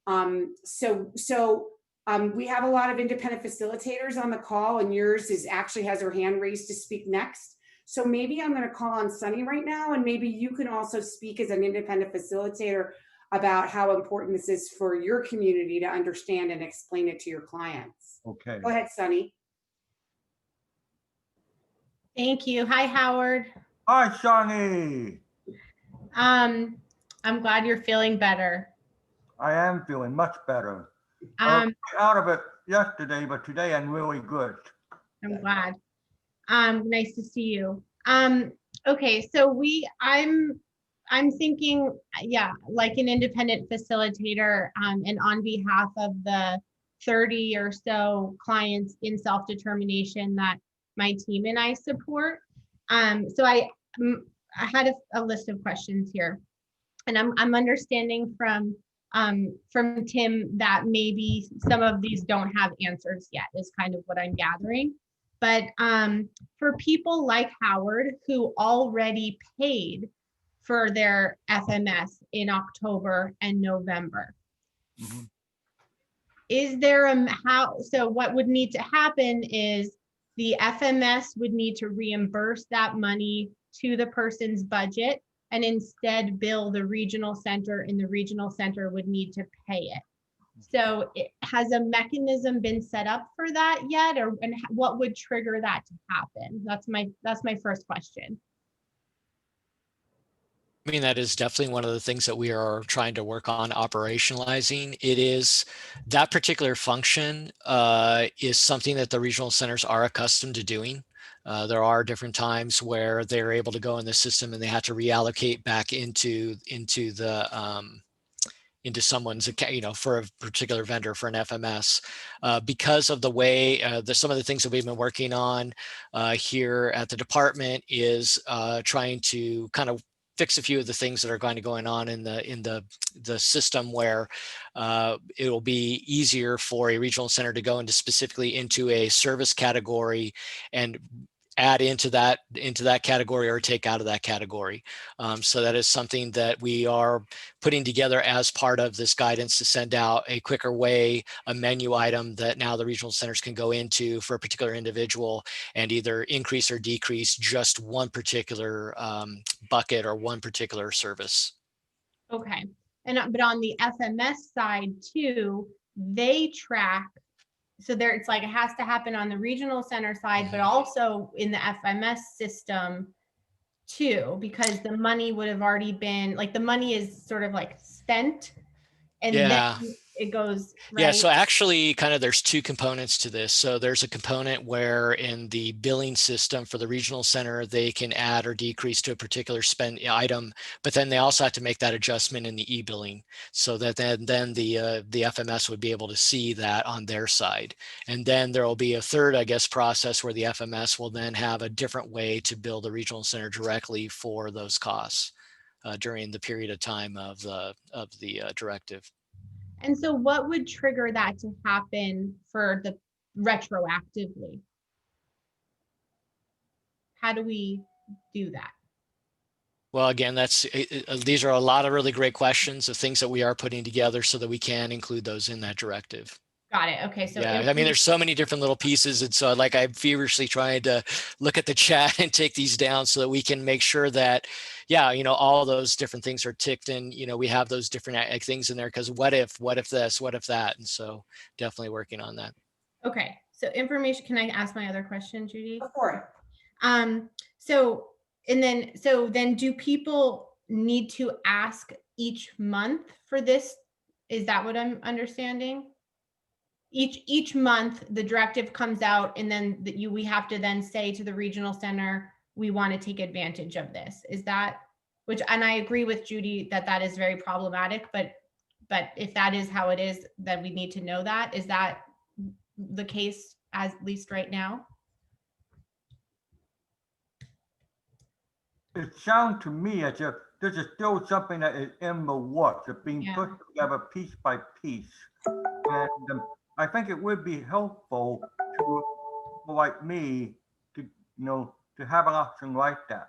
We have a lot of independent facilitators on the call, and yours is actually has her hand raised to speak next. So maybe I'm going to call on Sonni right now, and maybe you can also speak as an independent facilitator about how important this is for your community to understand and explain it to your clients. Okay. Go ahead, Sonni. Thank you. Hi, Howard. Hi, Sonni. I'm glad you're feeling better. I am feeling much better. Out of it yesterday, but today I'm really good. I'm glad. Nice to see you. Okay, so I'm thinking, yeah, like an independent facilitator, and on behalf of the 30 or so clients in self-determination that my team and I support. So I had a list of questions here, and I'm understanding from Tim that maybe some of these don't have answers yet, is kind of what I'm gathering. But for people like Howard who already paid for their FMS in October and November, is there so what would need to happen is the FMS would need to reimburse that money to the person's budget and instead bill the regional center, and the regional center would need to pay it. So has a mechanism been set up for that yet, and what would trigger that to happen? That's my first question. I mean, that is definitely one of the things that we are trying to work on operationalizing. It is that particular function is something that the regional centers are accustomed to doing. There are different times where they're able to go in the system and they have to reallocate back into someone's account, you know, for a particular vendor for an FMS, because of the way some of the things that we've been working on here at the department is trying to kind of fix a few of the things that are going on in the system, where it will be easier for a regional center to go specifically into a service category and add into that category or take out of that category. So that is something that we are putting together as part of this guidance to send out a quicker way, a menu item that now the regional centers can go into for a particular individual and either increase or decrease just one particular bucket or one particular service. Okay, but on the FMS side too, they track so there, it's like it has to happen on the regional center side, but also in the FMS system too, because the money would have already been, like, the money is sort of like spent, and Yeah. then it goes, Yeah, right? so actually kind of there's two components to this. So there's a component where in the billing system for the regional center, they can add or decrease to a particular spend item, but then they also have to make that adjustment in the e-billing so that then the FMS would be able to see that on their side. And then there will be a third, I guess, process where the FMS will then have a different way to bill the regional center directly for those costs during the period of time of the directive. And so what would trigger that to happen for the retroactively? How do we do that? Well, again, these are a lot of really great questions of things that we are putting together so that we can include those in that directive. Got it. Okay. So yeah, I mean, there's so many different little pieces. And so like I'm feverishly trying to look at the chat and take these down so that we can make sure that, yeah, you know, all those different things are ticked and, you know, we have those different things in there because what if this, what if that? And so definitely working on that. Okay. So information, can I ask my other question, Judy? Go for it. So then do people need to ask each month for this? Is that what I'm understanding? Each month the directive comes out and then we have to then say to the regional center, we want to take advantage of this. Is that, and I agree with Judy that is very problematic, but if that is how it is, then we need to know that. Is that the case at least right now? It sounds to me as if this is still something that is in the works. It's being put together piece by piece. And I think it would be helpful to people like me to, to have an option like that.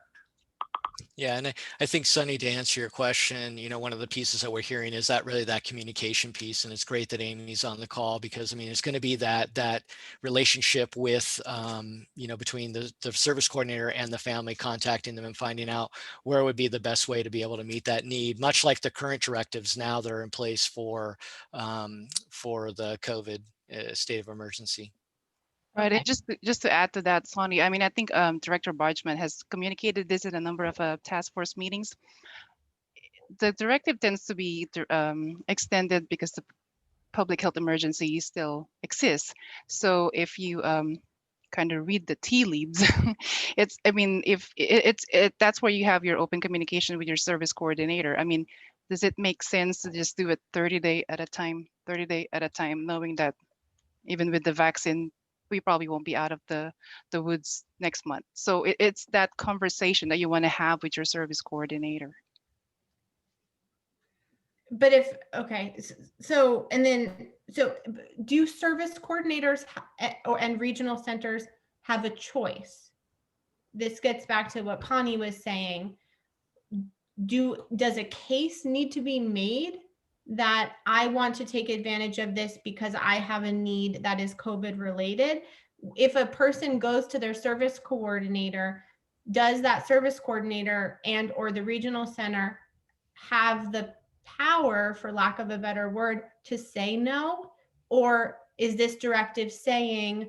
Yeah, and I think, Sonni, to answer your question, one of the pieces that we're hearing is that really that communication piece, and it's great that Amy's on the call because, I mean, it's going to be that relationship with, between the service coordinator and the family, contacting them and finding out where would be the best way to be able to meet that need, much like the current directives now that are in place for the COVID state of emergency. Right. And just to add to that, Sonni, I mean, I think Director Bargman has communicated this in a number of task force meetings. The directive tends to be extended because the public health emergency still exists. So if you kind of read the tea leaves, that's where you have your open communication with your service coordinator. I mean, does it make sense to just do it 30 days at a time, knowing that even with the vaccine, we probably won't be out of the woods next month. So it's that conversation that you want to have with your service coordinator. But so do service coordinators and regional centers have a choice? This gets back to what Connie was saying. Does a case need to be made that I want to take advantage of this because I have a need that is COVID related? If a person goes to their service coordinator, does that service coordinator and or the regional center have the power, for lack of a better word, to say no? Or is this directive saying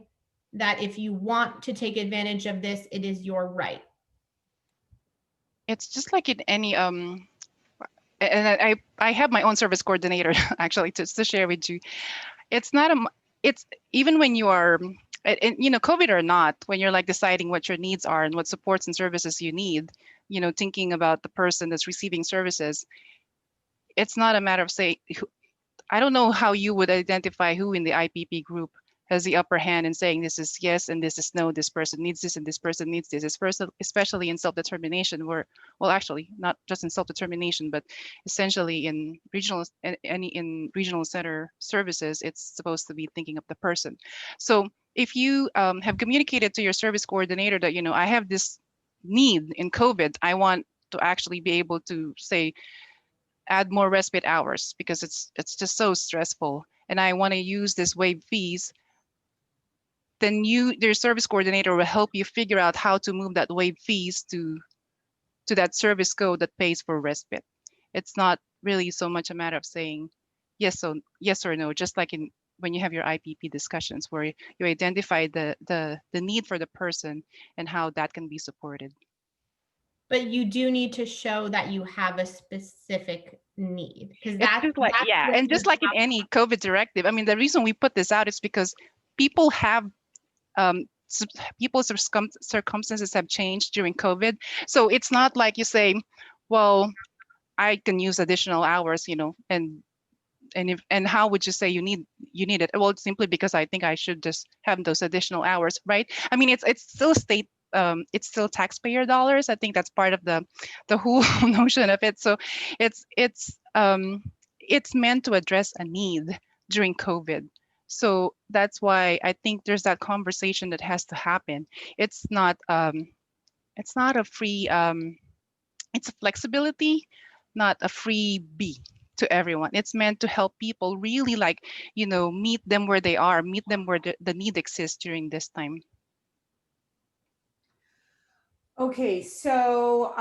that if you want to take advantage of this, it is your right? It's just like in any and I have my own service coordinator actually to share with you. It's not it's even when you are, COVID or not, when you're like deciding what your needs are and what supports and services you need, thinking about the person that's receiving services, it's not a matter of saying, I don't know how you would identify who in the IPP group has the upper hand in saying this is yes and this is no, this person needs this and this person needs this, especially in self-determination, where, well, actually not just in self-determination, but essentially in regional center services, it's supposed to be thinking of the person. So if you have communicated to your service coordinator that, I have this need in COVID, I want to actually be able to say, add more respite hours because it's just so stressful, and I want to use this waive fees, then their service coordinator will help you figure out how to move that waive fees to that service code that pays for respite. It's not really so much a matter of saying yes or no, just like in when you have your IPP discussions, where you identify the need for the person and how that can be supported. But you do need to show that you have a specific need, because It's just like, yeah, and just like in any COVID directive, I mean, the reason we put this out is because people have people's circumstances have changed during COVID. So it's not like you say, well, I can use additional hours, you know, and how would you say you need it? Well, it's simply because I think I should just have those additional hours, right? I mean, it's still state, it's still taxpayer dollars. I think that's part of the whole notion of it. So it's meant to address a need during COVID. So that's why I think there's that conversation that has to happen. It's not a free, it's a flexibility, not a freebie to everyone. It's meant to help people really, like, you know, meet them where they are, meet them where the need exists during this time. Okay, so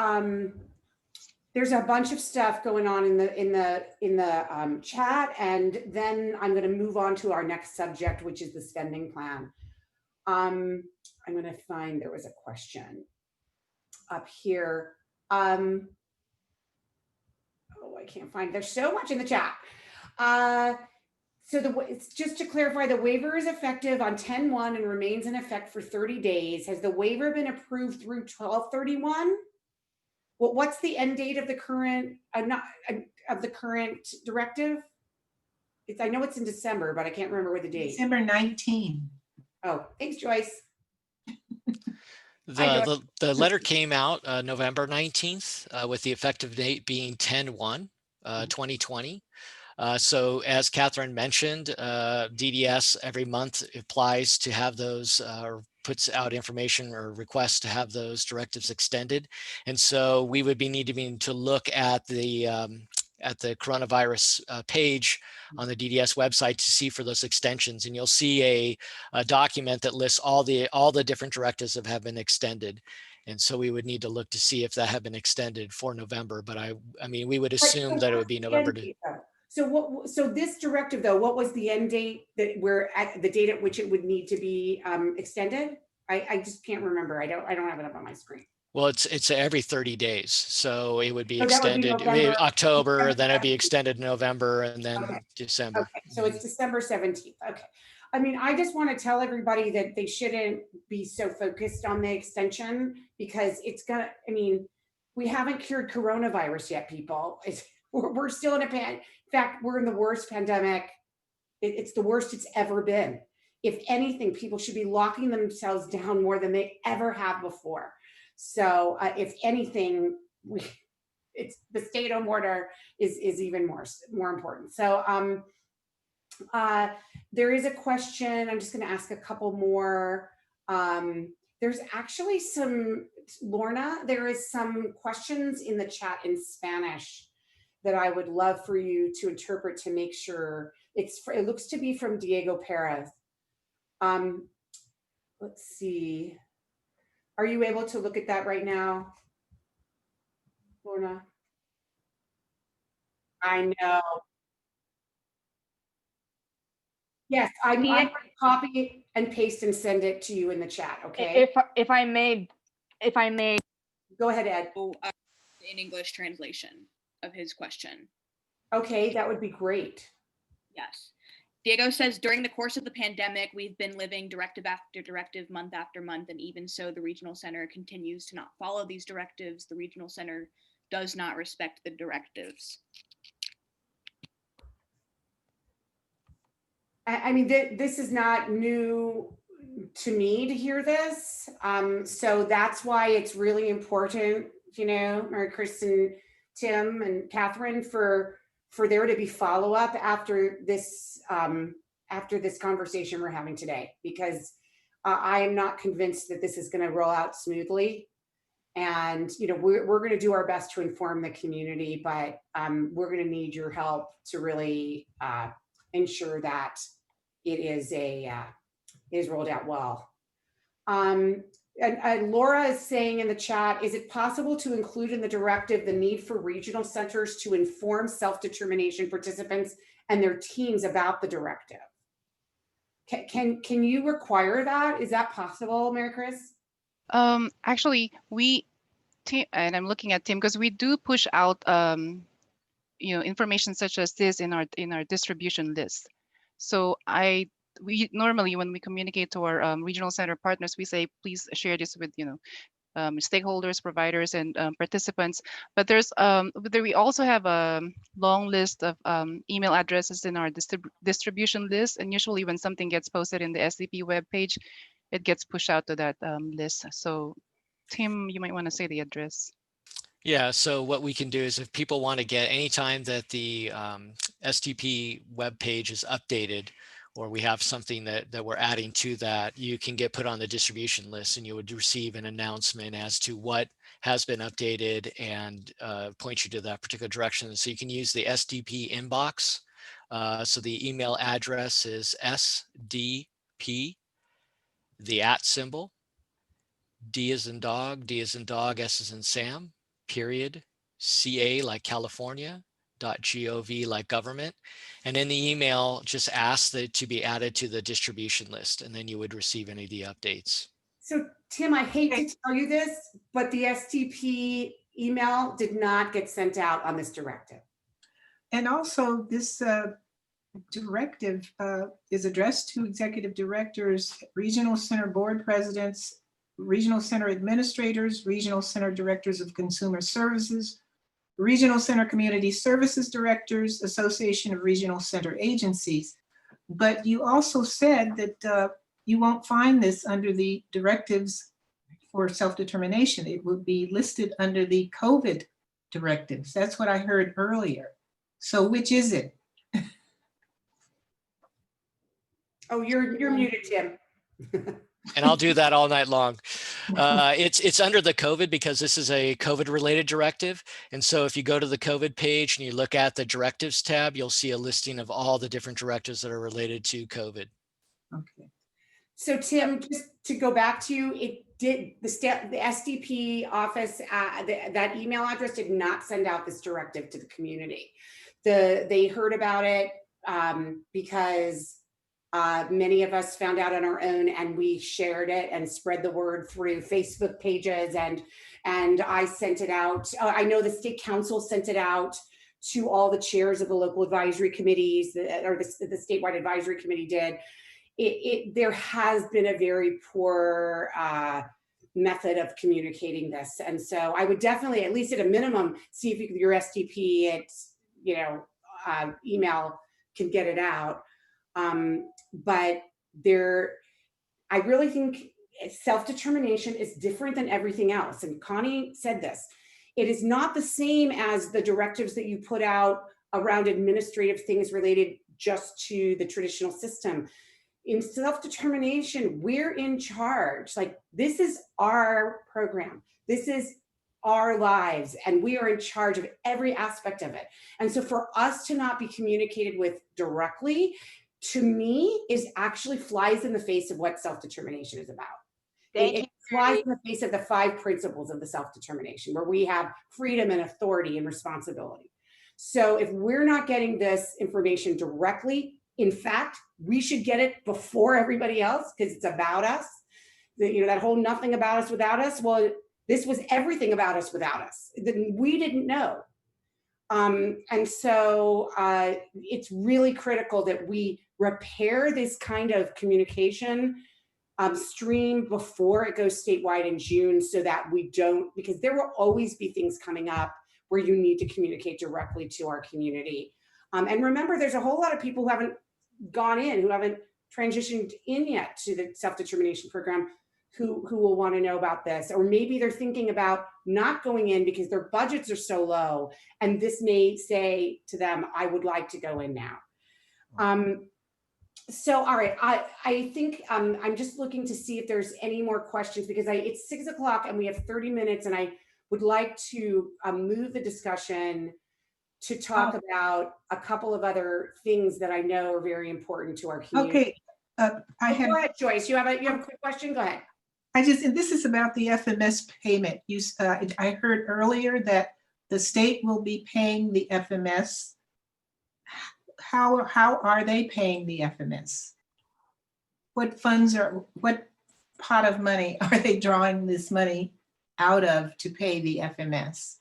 there's a bunch of stuff going on in the chat, and then I'm going to move on to our next subject, which is the spending plan. I'm going to find, there was a question up here. Oh, I can't find, there's so much in the chat. So it's just to clarify, the waiver is effective on 10/1 and remains in effect for 30 days. Has the waiver been approved through 12/31? Well, what's the end date of the current, of the current directive? I know it's in December, but I can't remember what the date. December 19. Oh, thanks, Joyce. The letter came out November 19th with the effective date being 10/1, 2020. So as Catherine mentioned, DDS every month applies to have those or puts out information or requests to have those directives extended. And so we would be needing to look at the coronavirus page on the DDS website to see for those extensions. And you'll see a document that lists all the different directives that have been extended. And so we would need to look to see if that had been extended for November. But I mean, we would assume that it would be November. So this directive, though, what was the end date that we're at, the date at which it would need to be extended? I just can't remember. I don't have it up on my screen. Well, it's every 30 days. So it would be So extended November, October, then it'd be extended November, and then December. Okay, so it's December 17th. Okay. I mean, I just want to tell everybody that they shouldn't be so focused on the extension, because it's gonna, I mean, we haven't cured coronavirus yet, people. We're still in in fact, we're in the worst pandemic. It's the worst it's ever been. If anything, people should be locking themselves down more than they ever have before. So if anything, it's the stay-at-home order is even more important. So there is a question. I'm just going to ask a couple more. There's actually some, Lorna, there is some questions in the chat in Spanish that I would love for you to interpret to make sure it looks to be from Diego Perez. Let's see. Are you able to look at that right now, Lorna? I know. Yes, I'm going to copy and paste and send it to you in the chat. Okay. If I may. Go ahead, Ed. In English translation of his question. Okay, that would be great. Yes. Diego says, during the course of the pandemic, we've been living directive after directive, month after month, and even so, the regional center continues to not follow these directives. The regional center does not respect the directives. I mean, this is not new to me to hear this. So that's why it's really important, you know, Maricris and Tim and Catherine, for there to be follow-up after this conversation we're having today, because I am not convinced that this is going to roll out smoothly. And, you know, we're going to do our best to inform the community, but we're going to need your help to really ensure that it is rolled out well. And Laura is saying in the chat, is it possible to include in the directive the need for regional centers to inform self-determination participants and their teams about the directive? Can you require that? Is that possible, Maricris? Actually, Tim, and I'm looking at Tim because we do push out information such as this in our distribution list. So we normally, when we communicate to our regional center partners, we say, please share this with stakeholders, providers, and participants. But we also have a long list of email addresses in our distribution list. And usually when something gets posted in the SDP webpage, it gets pushed out to that list. So Tim, you might want to say the address. Yeah, so what we can do is if people want to get anytime that the SDP web page is updated, or we have something that we're adding to that, you can get put on the distribution list and you would receive an announcement as to what has been updated and point you to that particular direction. So you can use the SDP inbox. So the email address is SDP, the @ symbol, D as in dog, S as in Sam, period, CA like California, .gov like government. And in the email, just ask that to be added to the distribution list, and then you would receive any of the updates. So Tim, I hate to tell you this, but the SDP email did not get sent out on this directive. And also this directive is addressed to executive directors, regional center board presidents, regional center administrators, regional center directors of consumer services, regional center community services directors, Association of Regional Center Agencies. But you also said that you won't find this under the directives for self-determination. It would be listed under the COVID directives. That's what I heard earlier. So which is it? Oh, you're muted, Tim. And I'll do that all night long. It's under the COVID because this is a COVID related directive. And so if you go to the COVID page and you look at the directives tab, you'll see a listing of all the different directives that are related to COVID. Okay. So Tim, just to go back to you, the SDP office, that email address did not send out this directive to the community. They heard about it because many of us found out on our own, and we shared it and spread the word through Facebook pages, and I sent it out. I know the state council sent it out to all the chairs of the local advisory committees, or the statewide advisory committee did. There has been a very poor method of communicating this, and so I would definitely, at least at a minimum, see if your SDP email can get it out. But I really think self-determination is different than everything else. And Connie said this, it is not the same as the directives that you put out around administrative things related just to the traditional system. In self-determination, we're in charge. Like, this is our program. This is our lives, and we are in charge of every aspect of it. And so for us to not be communicated with directly, to me, is actually flies in the face of what self-determination is about. It flies in the face of the 5 principles of the self-determination, where we have freedom and authority and responsibility. So if we're not getting this information directly, in fact, we should get it before everybody else, because it's about us. That whole nothing about us without us. Well, this was everything about us without us. We didn't know. And so it's really critical that we repair this kind of communication stream before it goes statewide in June, so that we don't, because there will always be things coming up where you need to communicate directly to our community. And remember, there's a whole lot of people who haven't gone in, who haven't transitioned in yet to the self-determination program, who will want to know about this. Or maybe they're thinking about not going in because their budgets are so low, and this may say to them, I would like to go in now. So, all right, I think I'm just looking to see if there's any more questions, because it's 6 o'clock and we have 30 minutes, and I would like to move the discussion to talk about a couple of other things that I know are very important to our community. Okay, go ahead, Joyce. You have a quick question? Go ahead. And this is about the FMS payment. I heard earlier that the state will be paying the FMS. How are they paying the FMS? funds are, what pot of money are they drawing this money out of to pay the FMS,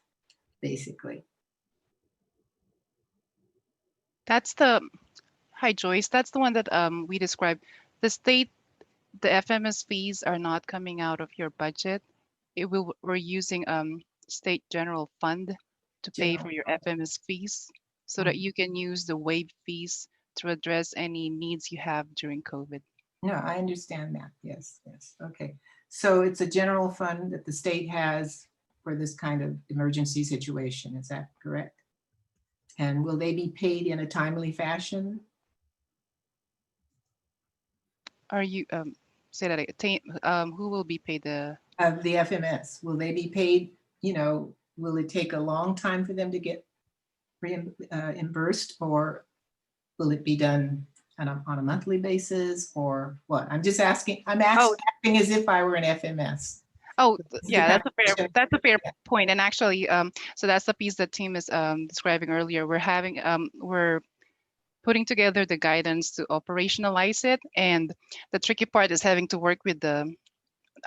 basically? That's the, hi Joyce, that's the one that we described. The state, the FMS fees are not coming out of your budget. We're using state general fund to pay for your FMS fees so that you can use the waive fees to address any needs you have during COVID. No, I understand that. Yes, yes. Okay. So it's a general fund that the state has for this kind of emergency situation. Is that correct? And will they be paid in a timely fashion? Are you, say that again, who will be paid the FMS? Will they be paid, you know, will it take a long time for them to get reimbursed, or will it be done on a monthly basis, or what? I'm just asking, I'm asking as if I were an FMS. Oh, yeah, that's a fair point. And actually, so that's the piece that Tim is describing earlier. We're putting together the guidance to operationalize it. And the tricky part is having to work with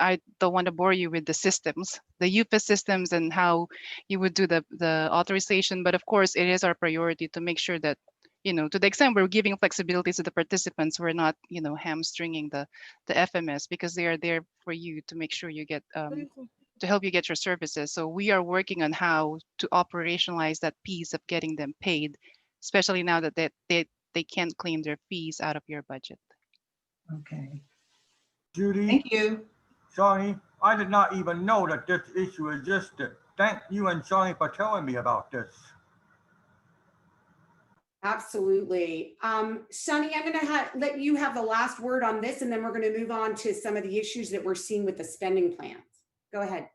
I don't want to bore you with the systems, the UPS systems and how you would do the authorization. But of course, it is our priority to make sure that, you know, to the extent we're giving flexibility to the participants, we're not, you know, hamstringing the FMS, because they are there for you to make sure you get, to help you get your services. So we are working on how to operationalize that piece of getting them paid, especially now that they can't claim their fees out of your budget. Okay. Judy. Thank you. Sonni, I did not even know that this issue existed. Thank you and Sonni for telling me about this. Absolutely. Sonni, I'm going to let you have the last word on this, and then we're going to move on to some of the issues that we're seeing with the spending plans. Go ahead.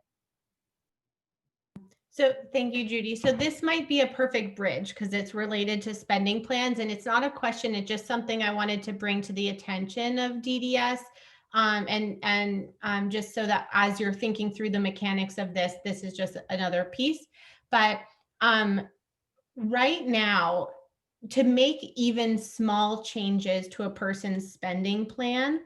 So thank you, Judy. So this might be a perfect bridge because it's related to spending plans, and it's not a question. It's just something I wanted to bring to the attention of DDS. Just so that as you're thinking through the mechanics of this, this is just another piece. But right now, to make even small changes to a person's spending plan,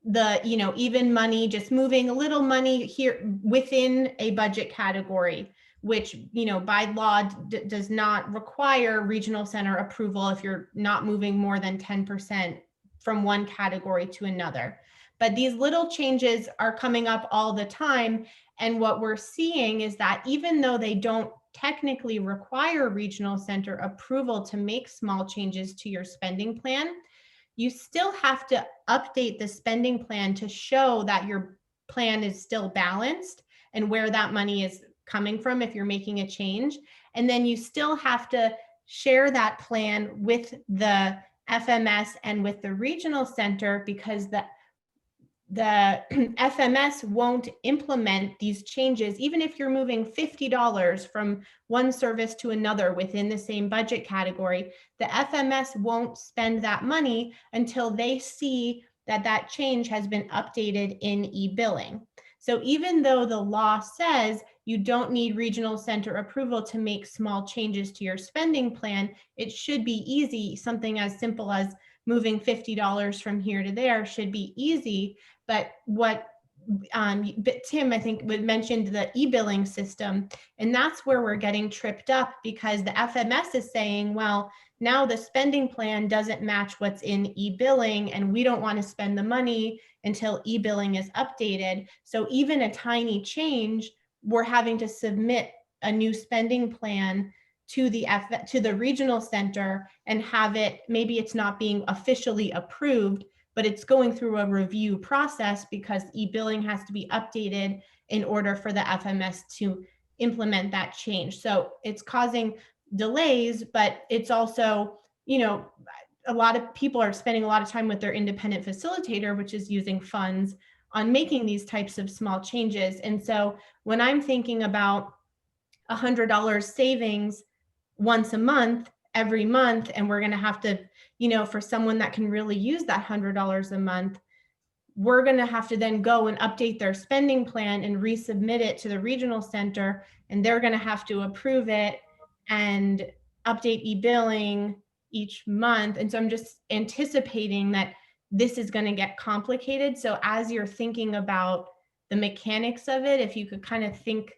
even money, just moving a little money here within a budget category, which, by law does not require regional center approval if you're not moving more than 10% from one category to another. But these little changes are coming up all the time. And what we're seeing is that even though they don't technically require regional center approval to make small changes to your spending plan, you still have to update the spending plan to show that your plan is still balanced and where that money is coming from if you're making a change. And then you still have to share that plan with the FMS and with the regional center, because the FMS won't implement these changes, even if you're moving $50 from one service to another within the same budget category. The FMS won't spend that money until they see that that change has been updated in e-billing. So even though the law says you don't need regional center approval to make small changes to your spending plan, it should be easy. Something as simple as moving $50 from here to there should be easy. But what Tim, I think, mentioned the e-billing system, and that's where we're getting tripped up, because the FMS is saying, well, now the spending plan doesn't match what's in e-billing, and we don't want to spend the money until e-billing is updated. So even a tiny change, we're having to submit a new spending plan to the regional center and have it, maybe it's not being officially approved, but it's going through a review process because e-billing has to be updated in order for the FMS to implement that change. So it's causing delays, but it's also, a lot of people are spending a lot of time with their independent facilitator, which is using funds on making these types of small changes. And so when I'm thinking about $100 savings once a month, every month, and we're going to have to, for someone that can really use that $100 a month, we're going to have to then go and update their spending plan and resubmit it to the regional center, and they're going to have to approve it and update e-billing each month. And so I'm just anticipating that this is going to get complicated. So as you're thinking about the mechanics of it, if you could kind of think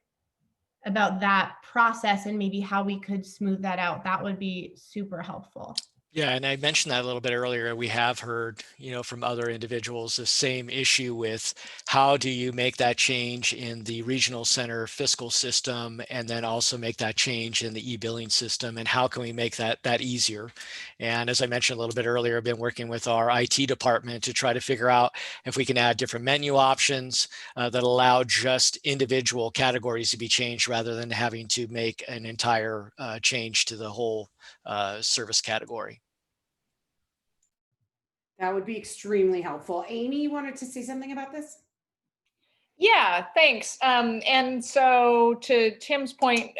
about that process and maybe how we could smooth that out, that would be super helpful. Yeah, and I mentioned that a little bit earlier. We have heard, from other individuals, the same issue with how do you make that change in the regional center fiscal system, and then also make that change in the e-billing system, and how can we make that easier? And as I mentioned a little bit earlier, I've been working with our IT department to try to figure out if we can add different menu options that allow just individual categories to be changed rather than having to make an entire change to the whole service category. That would be extremely helpful. Amy, you wanted to say something about this? Yeah, thanks. And so to Tim's point,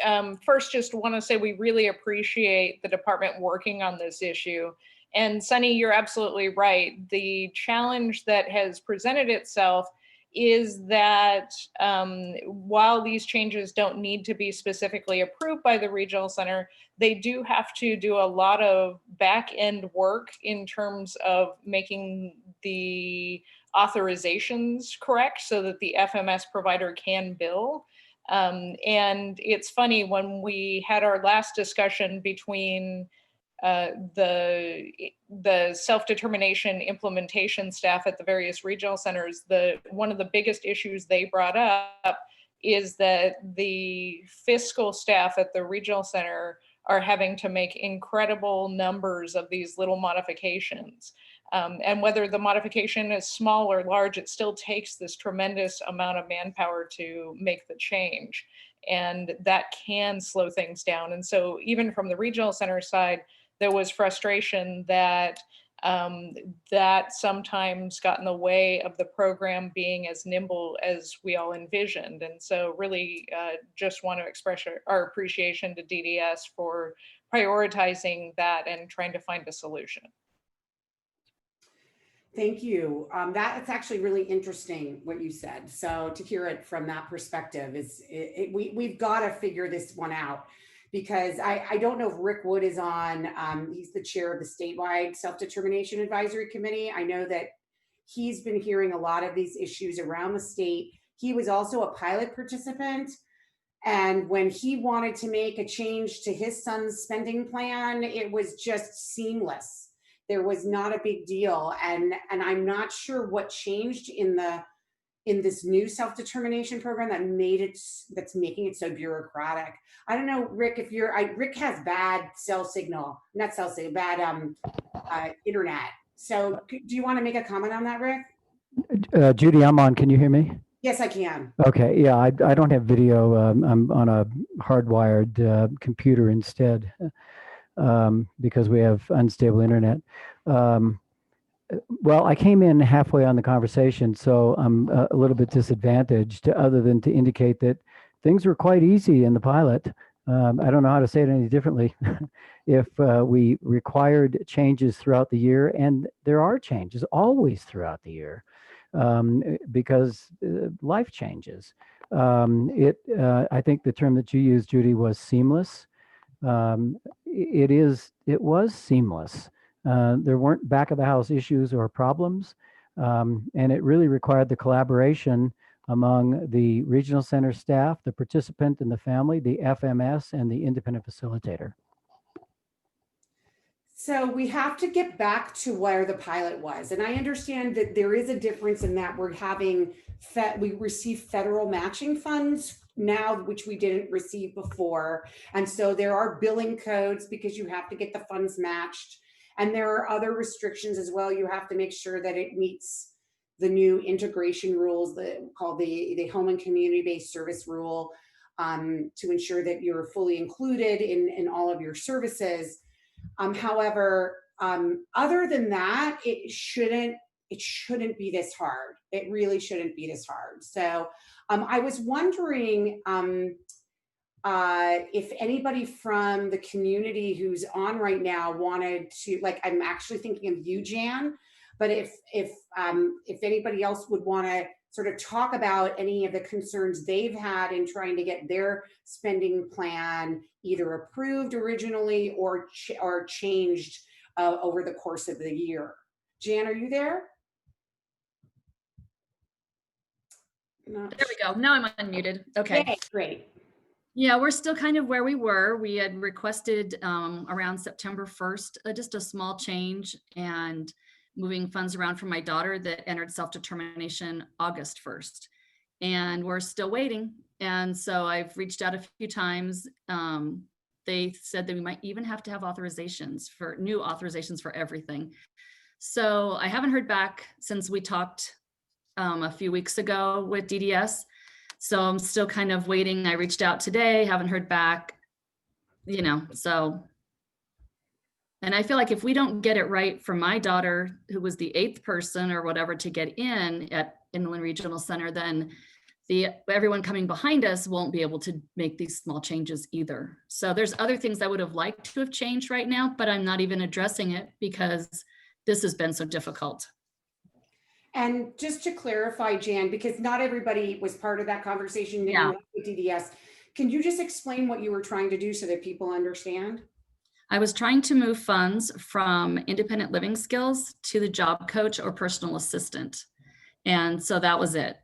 first just want to say we really appreciate the department working on this issue. And Sonni, you're absolutely right. The challenge that has presented itself is that while these changes don't need to be specifically approved by the regional center, they do have to do a lot of back end work in terms of making the authorizations correct so that the FMS provider can bill. And it's funny, when we had our last discussion between the self-determination implementation staff at the various regional centers, one of the biggest issues they brought up is that the fiscal staff at the regional center are having to make incredible numbers of these little modifications. And whether the modification is small or large, it still takes this tremendous amount of manpower to make the change. And that can slow things down. And so even from the regional center side, there was frustration that that sometimes got in the way of the program being as nimble as we all envisioned. And so really just want to express our appreciation to DDS for prioritizing that and trying to find a solution. Thank you. That's actually really interesting what you said. So to hear it from that perspective we've got to figure this one out, because I don't know if Rick Wood is on. He's the chair of the statewide self-determination advisory committee. I know that he's been hearing a lot of these issues around the state. He was also a pilot participant. And when he wanted to make a change to his son's spending plan, it was just seamless. There was not a big deal. And I'm not sure what changed in this new self-determination program that's making it so bureaucratic. I don't know, Rick, Rick has bad bad internet. So do you want to make a comment on that, Rick? Judy, I'm on. Can you hear me? Yes, I can. Okay. Yeah, I don't have video. I'm on a hardwired computer instead because we have unstable internet. Well, I came in halfway on the conversation, so I'm a little bit disadvantaged, other than to indicate that things were quite easy in the pilot. I don't know how to say it any differently. If we required changes throughout the year, and there are changes always throughout the year, because life changes. I think the term that you used, Judy, was seamless. It was seamless. There weren't back of the house issues or problems, and it really required the collaboration among the regional center staff, the participant and the family, the FMS, and the independent facilitator. So we have to get back to where the pilot was. And I understand that there is a difference in that we receive federal matching funds now, which we didn't receive before. And so there are billing codes because you have to get the funds matched. And there are other restrictions as well. You have to make sure that it meets the new integration rules called the home and community-based service rule, to ensure that you're fully included in all of your services. However, other than that, it shouldn't be this hard. It really shouldn't be this hard. So I was wondering if anybody from the community who's on right now wanted to, I'm actually thinking of you, Jan, but if anybody else would want to sort of talk about any of the concerns they've had in trying to get their spending plan either approved originally or changed over the course of the year. Jan, are you there? There we go. Now I'm unmuted. Okay. Yay, great. Yeah, we're still kind of where we were. We had requested around September 1st, just a small change and moving funds around for my daughter that entered self-determination August 1st. And we're still waiting. And so I've reached out a few times. They said that we might even have to have new authorizations for everything. So I haven't heard back since we talked a few weeks ago with DDS. So I'm still kind of waiting. I reached out today, haven't heard back, so. And I feel like if we don't get it right for my daughter, who was the 8th person or whatever to get in at Inland Regional Center, then everyone coming behind us won't be able to make these small changes either. So there's other things I would have liked to have changed right now, but I'm not even addressing it because this has been so difficult. And just to clarify, Jan, because not everybody was part of that conversation with DDS, can you just explain what you were trying to do so that people understand? I was trying to move funds from independent living skills to the job coach or personal assistant. And so that was it.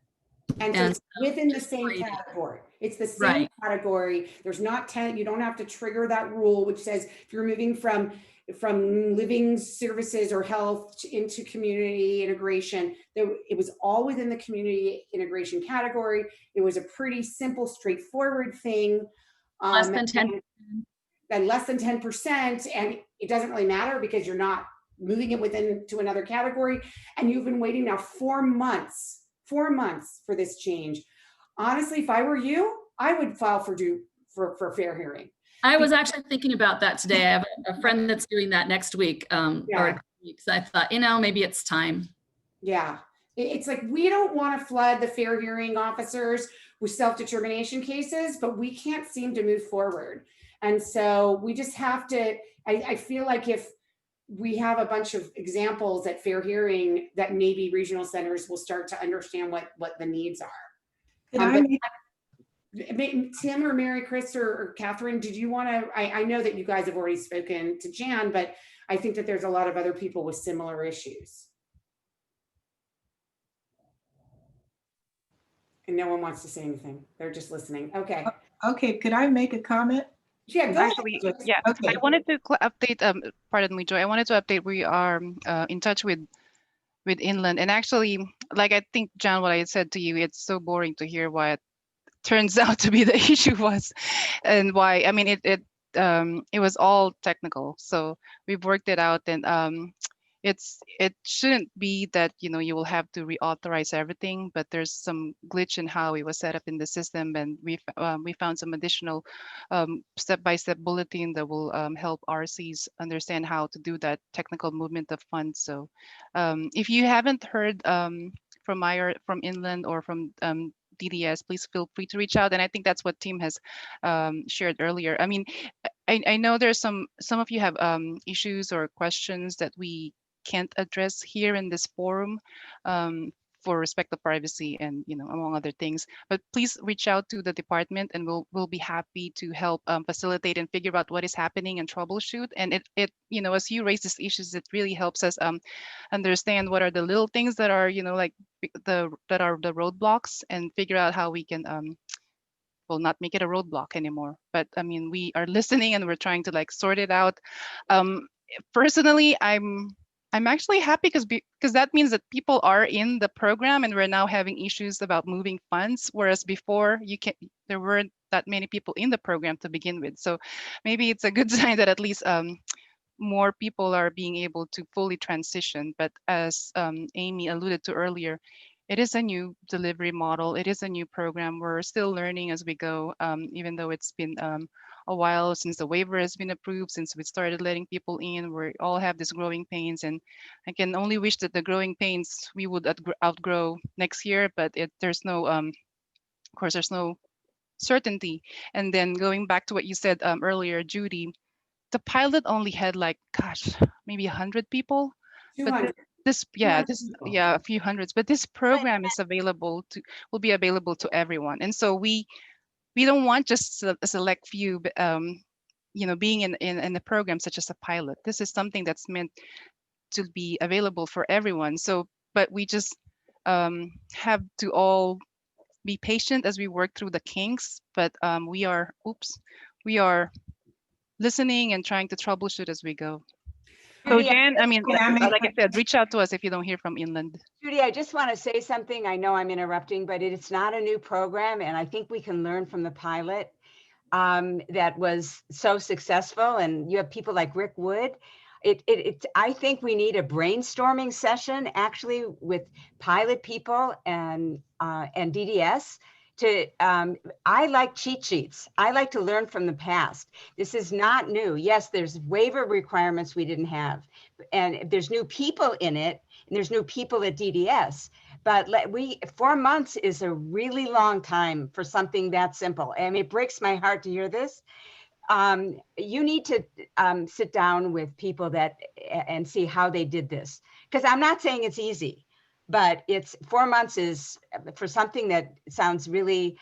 And so it's within the same category. It's the same category. There's not 10, you don't have to trigger that rule, which says if you're moving from living services or health into community integration, it was all within the community integration category. It was a pretty simple, straightforward thing. Less than 10%. And less than 10%. And it doesn't really matter because you're not moving it to another category. And you've been waiting now 4 months for this change. Honestly, if I were you, I would file for fair hearing. I was actually thinking about that today. I have a friend that's doing that next week. Or weeks. I thought, maybe it's time. Yeah. It's like, we don't want to flood the fair hearing officers with self-determination cases, but we can't seem to move forward. And so we just have to, I feel like if we have a bunch of examples at fair hearing, that maybe regional centers will start to understand what the needs are. Tim or Maricris or Catherine, did you want to, I know that you guys have already spoken to Jan, but I think that there's a lot of other people with similar issues. And no one wants to say anything. They're just listening. Okay. Okay, could I make a comment? Yeah, actually, yeah. Okay. I wanted to update, pardon me, Joy. I wanted to update, we are in touch with Inland. And actually, like I think, John, what I said to you, it's so boring to hear what turns out to be the issue was, and why. I mean, it was all technical, so we've worked it out, and it shouldn't be that you will have to reauthorize everything, but there's some glitch in how it was set up in the system, and we found some additional step-by-step bulletin that will help RCs understand how to do that technical movement of funds. So if you haven't heard from Inland or from DDS, please feel free to reach out. And I think that's what Tim has shared earlier. I mean, I know there's some of you have issues or questions that we can't address here in this forum for respect of privacy and among other things. But please reach out to the department, and we'll be happy to help facilitate and figure out what is happening and troubleshoot. And it as you raise these issues, it really helps us understand what are the little things that are like the roadblocks, and figure out how we can well, not make it a roadblock anymore. But I mean, we are listening and we're trying to like sort it out. Personally, I'm actually happy because that means that people are in the program, and we're now having issues about moving funds, whereas before there weren't that many people in the program to begin with. So maybe it's a good sign that at least more people are being able to fully transition. But as Amy alluded to earlier, it is a new delivery model. It is a new program. We're still learning as we go, even though it's been a while since the waiver has been approved, since we started letting people in. We all have these growing pains, and I can only wish that the growing pains we would outgrow next year, but there's no, of course, there's no certainty. And then going back to what you said earlier, Judy, the pilot only had like, gosh, maybe 100 people. 200. But a few hundreds. But this program is will be available to everyone, and so we don't want just a select few, being in the program, such as a pilot. This is something that's meant to be available for everyone. So, but we just have to all be patient as we work through the kinks, but we are listening and trying to troubleshoot as we go. So Judy, Jan, I mean, Can I make like I said, reach out to us if you don't hear from Inland. Judy, I just want to say something. I know I'm interrupting, but it's not a new program, and I think we can learn from the pilot that was so successful. And you have people like Rick Wood. I think we need a brainstorming session actually with pilot people and DDS. I like cheat sheets. I like to learn from the past. This is not new. Yes, there's waiver requirements we didn't have, and there's new people in it, and there's new people at DDS. But 4 months is a really long time for something that simple. I mean, it breaks my heart to hear this. You need to sit down with people and see how they did this, because I'm not saying it's easy. But 4 months is for something that sounds really,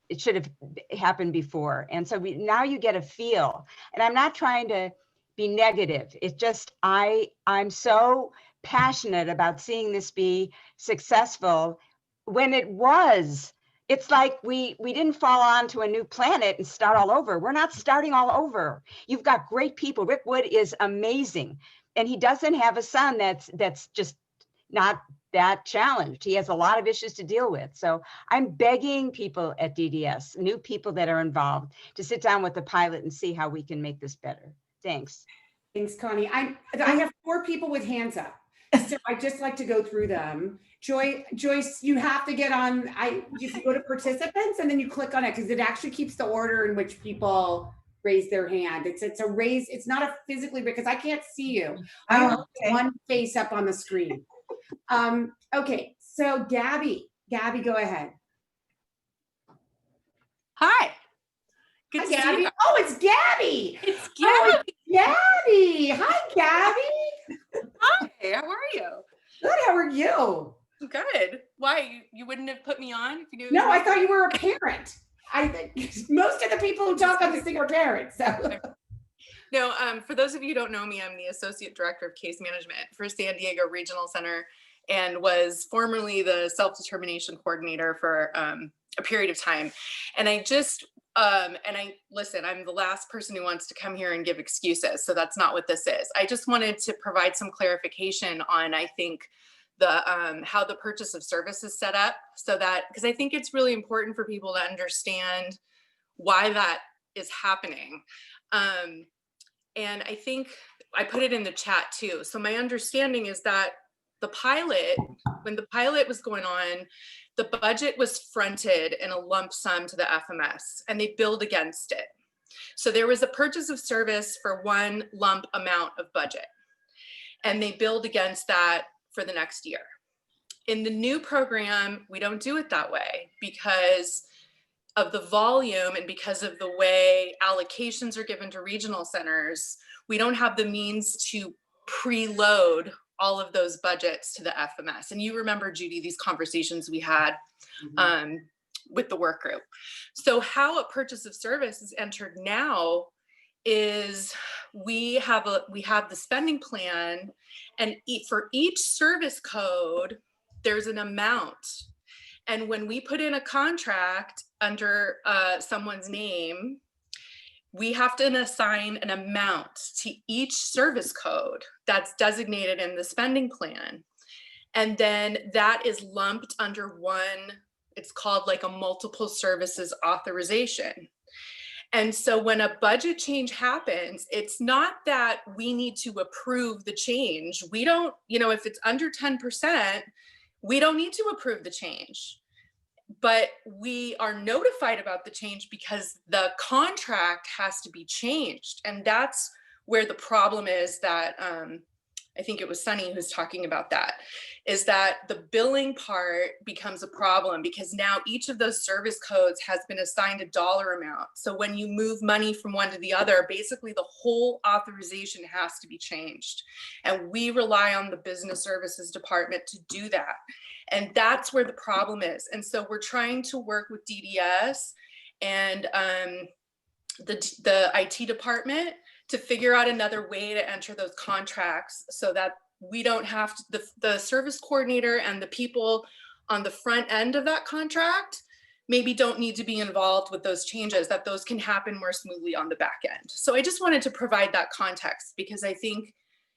it should have happened before. And so now you get a feel. And I'm not trying to be negative. It's just, I'm so passionate about seeing this be successful when it was. It's like we didn't fall onto a new planet and start all over. We're not starting all over. You've got great people. Rick Wood is amazing. And he doesn't have a son that's just not that challenged. He has a lot of issues to deal with. So I'm begging people at DDS, new people that are involved, to sit down with the pilot and see how we can make this better. Thanks. Thanks, Connie. I have 4 people with hands up. So I just like to go through them. Joyce, you have to get on, you go to participants and then you click on it, because it actually keeps the order in which people raise their hand. It's a raise, it's not a physically, because I can't see you. I have one face up on the screen. Okay, so Gabby, go ahead. Hi. Good Hi, Gabby. Oh, it's Gabby. It's Gabby. Oh, Gabby. Hi, Gabby. Hi, how are you? Good, how are you? Good. Why, you wouldn't have put me on if you knew? No, I thought you were a parent. I think most of the people who talk on this thing are parents, so. No, for those of you who don't know me, I'm the Associate Director of Case Management for San Diego Regional Center, and was formerly the Self-Determination Coordinator for a period of time. And listen, I'm the last person who wants to come here and give excuses, so that's not what this is. I just wanted to provide some clarification on, I think, how the purchase of service is set up, so that, because I think it's really important for people to understand why that is happening. And I think I put it in the chat too. So my understanding is that when the pilot was going on, the budget was fronted in a lump sum to the FMS, and they billed against it. So there was a purchase of service for one lump amount of budget, and they billed against that for the next year. In the new program, we don't do it that way because of the volume and because of the way allocations are given to regional centers. We don't have the means to preload all of those budgets to the FMS. And you remember, Judy, these conversations we had with the work group. So how a purchase of service is entered now is we have the spending plan, and for each service code, there's an amount. And when we put in a contract under someone's name, we have to assign an amount to each service code that's designated in the spending plan. And then that is lumped under one, it's called like a multiple services authorization. And so when a budget change happens, it's not that we need to approve the change. We don't, if it's under 10%, we don't need to approve the change. But we are notified about the change because the contract has to be changed. And that's where the problem is that, I think it was Sonni who's talking about that, is that the billing part becomes a problem because now each of those service codes has been assigned a dollar amount. So when you move money from one to the other, basically the whole authorization has to be changed. And we rely on the business services department to do that. And that's where the problem is. And so we're trying to work with DDS and the IT department to figure out another way to enter those contracts so that we don't have to, the service coordinator and the people on the front end of that contract maybe don't need to be involved with those changes, that those can happen more smoothly on the back end. So I just wanted to provide that context, because I think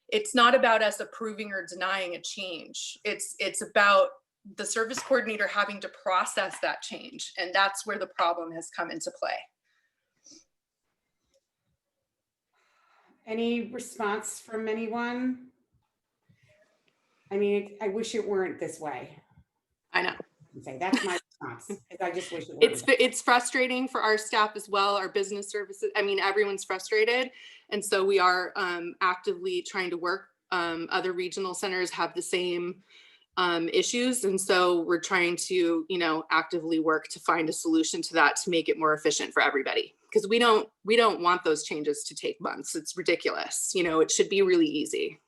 it's not about us approving or denying a change. It's about the service coordinator having to process that change. And that's where the problem has come into play. Any response from anyone? I mean, I wish it weren't this way. I know. Say that's my response. I just wish it weren't. It's frustrating for our staff as well, our business services. I mean, everyone's frustrated. And so we are actively trying to work. Other regional centers have the same issues. And so we're trying to, you know, actively work to find a solution to that, to make it more efficient for everybody. Because we don't want those changes to take months. It's ridiculous. You know, it should be really easy.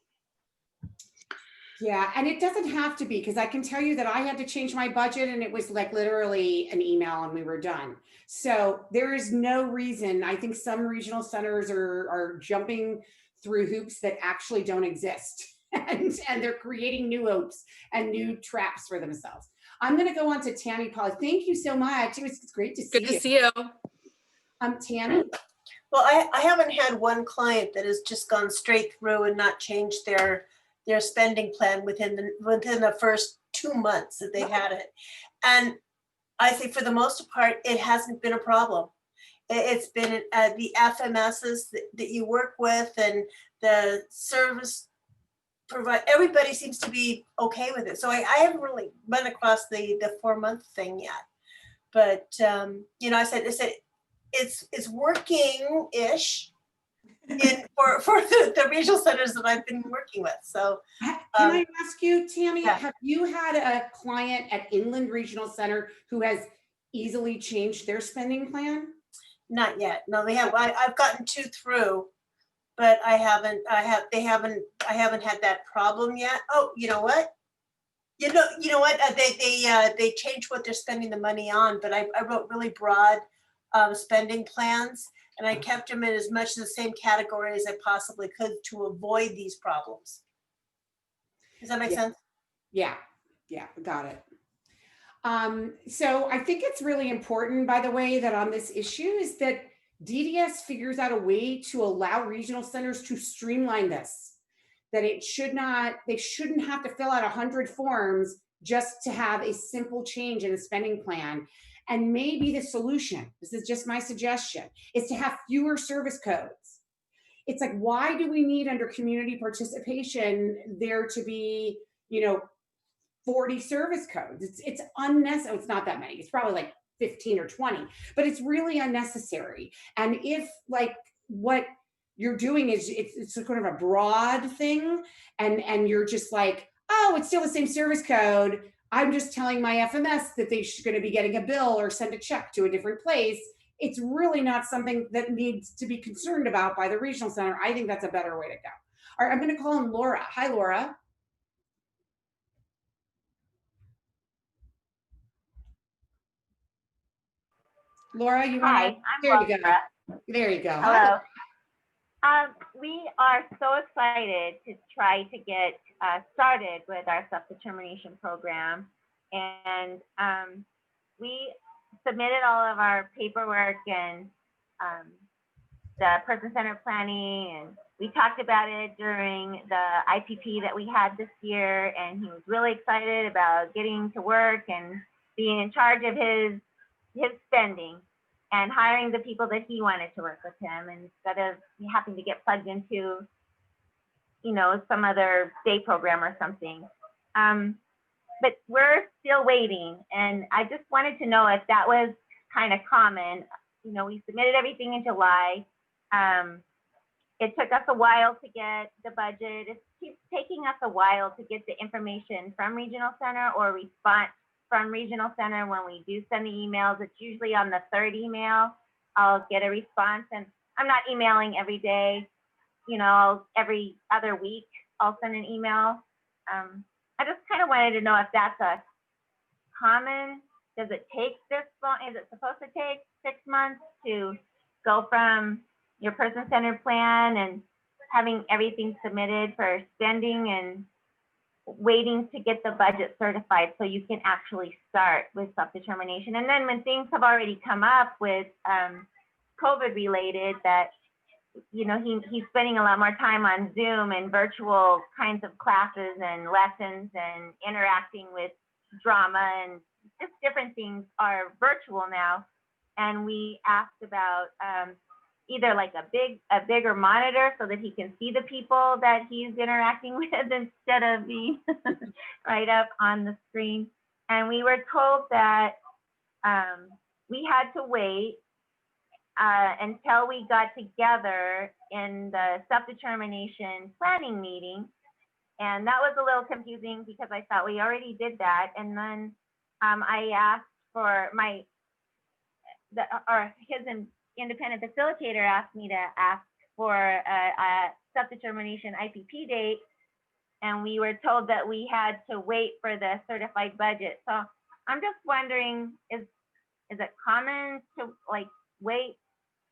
Yeah, and it doesn't have to be, because I can tell you that I had to change my budget and it was like literally an email and we were done. So there is no reason. I think some regional centers are jumping through hoops that actually don't exist. And they're creating new hoops and new traps for themselves. I'm going to go on to Tammy Polly. Thank you so much. It's great to see you. Good to see you. Tammy. Well, I haven't had one client that has just gone straight through and not changed their spending plan within the first 2 months that they had it. And I think for the most part, it hasn't been a problem. It's been the FMSs that you work with and the service provide, everybody seems to be okay with it. So I haven't really run across the 4-month thing yet. But you know, I said it's working-ish for the regional centers that I've been working with. So can I ask you, Tammy, yeah. Have you had a client at Inland Regional Center who has easily changed their spending plan? Not yet. No, they have. I've gotten 2 through, but I haven't had that problem yet. Oh, you know what? You know what? They changed what they're spending the money on, but I wrote really broad spending plans, and I kept them in as much the same category as I possibly could to avoid these problems. Does that make sense? Yeah, got it. So I think it's really important, by the way, that on this issue is that DDS figures out a way to allow regional centers to streamline this, that they shouldn't have to fill out 100 forms just to have a simple change in the spending plan. And maybe the solution, this is just my suggestion, is to have fewer service codes. It's like, why do we need under community participation there to be, 40 service codes? It's unnecessary. It's not that many. It's probably like 15 or 20, but it's really unnecessary. And if like what you're doing is it's sort of a broad thing, and you're just like, oh, it's still the same service code, I'm just telling my FMS that they're going to be getting a bill or send a check to a different place. It's really not something that needs to be concerned about by the regional center. I think that's a better way to go. All right, I'm going to call in Laura. Hi, Laura. Laura, you want to? There you go. There you go. Hello. We are so excited to try to get started with our self-determination program. And we submitted all of our paperwork and the person-centered planning, and we talked about it during the IPP that we had this year, and he was really excited about getting to work and being in charge of his spending and hiring the people that he wanted to work with him, instead of having to get plugged into, some other day program or something. But we're still waiting. And I just wanted to know if that was kind of common. We submitted everything in July. It took us a while to get the budget. It keeps taking us a while to get the information from Regional Center or response from Regional Center. When we do send the emails, it's usually on the 3rd email, I'll get a response. And I'm not emailing every day, every other week, I'll send an email. I just kind of wanted to know if that's a common, does it take this long? Is it supposed to take 6 months to go from your person-centered plan and having everything submitted for spending and waiting to get the budget certified so you can actually start with self-determination. And then when things have already come up with COVID related, that, you know, he's spending a lot more time on Zoom and virtual kinds of classes and lessons and interacting with drama, and just different things are virtual now. And we asked about either like a bigger monitor so that he can see the people that he's interacting with instead of being right up on the screen. And we were told that we had to wait until we got together in the self-determination planning meeting. And that was a little confusing because I thought we already did that. And then I asked for his independent facilitator asked me to ask for a self-determination IPP date. And we were told that we had to wait for the certified budget. So I'm just wondering, is it common to like wait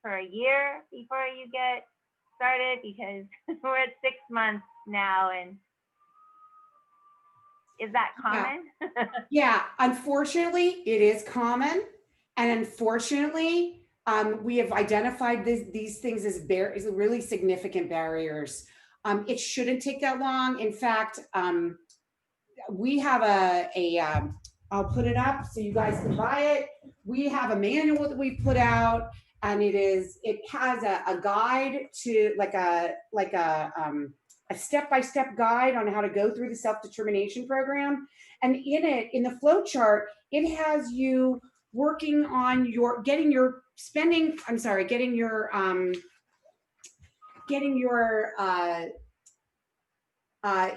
for a year before you get started? Because we're at 6 months now, and is that common? Yeah, unfortunately, it is common. And unfortunately, we have identified these things as really significant barriers. It shouldn't take that long. In fact, we have I'll put it up so you guys can buy it. We have a manual that we put out, and it has a guide to like a step-by-step guide on how to go through the self-determination program. And in the flow chart, it has you working on getting your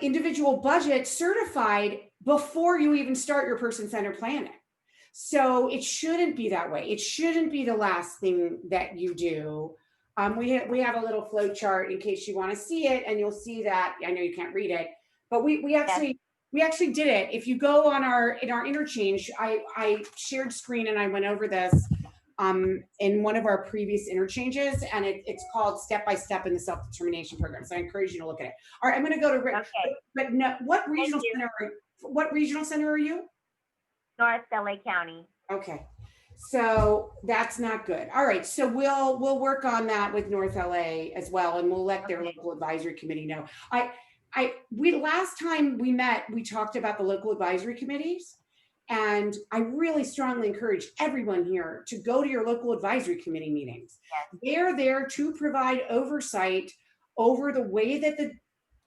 individual budget certified before you even start your person-centered planning. So it shouldn't be that way. It shouldn't be the last thing that you do. We have a little flow chart in case you want to see it, and you'll see that. I know you can't read it, but we actually did it. If you go on in our interchange, I shared screen and I went over this in one of our previous interchanges, and it's called Step by Step in the Self-Determination Program. So I encourage you to look at it. All right, I'm going to go to Rick. Okay. But no, what regional center are you? North LA County. Okay. So that's not good. All right. So we'll work on that with North LA as well, and we'll let their local advisory committee know. Last time we met, we talked about the local advisory committees, and I really strongly encourage everyone here to go to your local advisory committee meetings. Yes. They're there to provide oversight over the way that the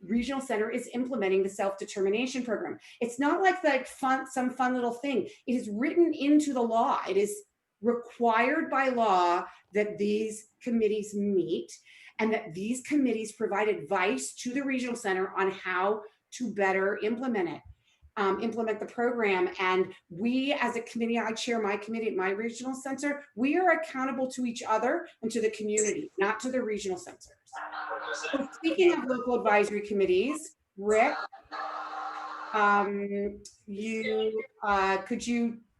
regional center is implementing the self-determination program. It's not like some fun little thing. It is written into the law. It is required by law that these committees meet, and that these committees provide advice to the regional center on how to better implement the program. And we as a committee, I chair my committee at my regional center, we are accountable to each other and to the community, not to the regional centers. So speaking of local advisory committees, Rick,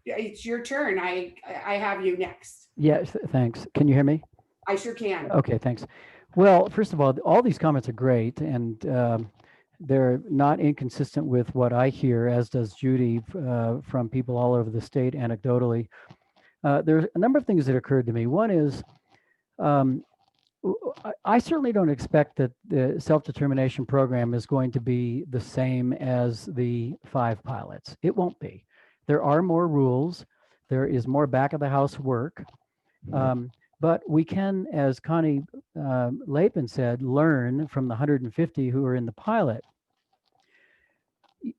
it's your turn. I have you next. Yes, thanks. Can you hear me? I sure can. Okay, thanks. Well, first of all these comments are great, and they're not inconsistent with what I hear, as does Judy, from people all over the state anecdotally. There's a number of things that occurred to me. One is, I certainly don't expect that the self-determination program is going to be the same as the 5 pilots. It won't be. There are more rules. There is more back of the house work. But we can, as Connie Lapin said, learn from the 150 who are in the pilot.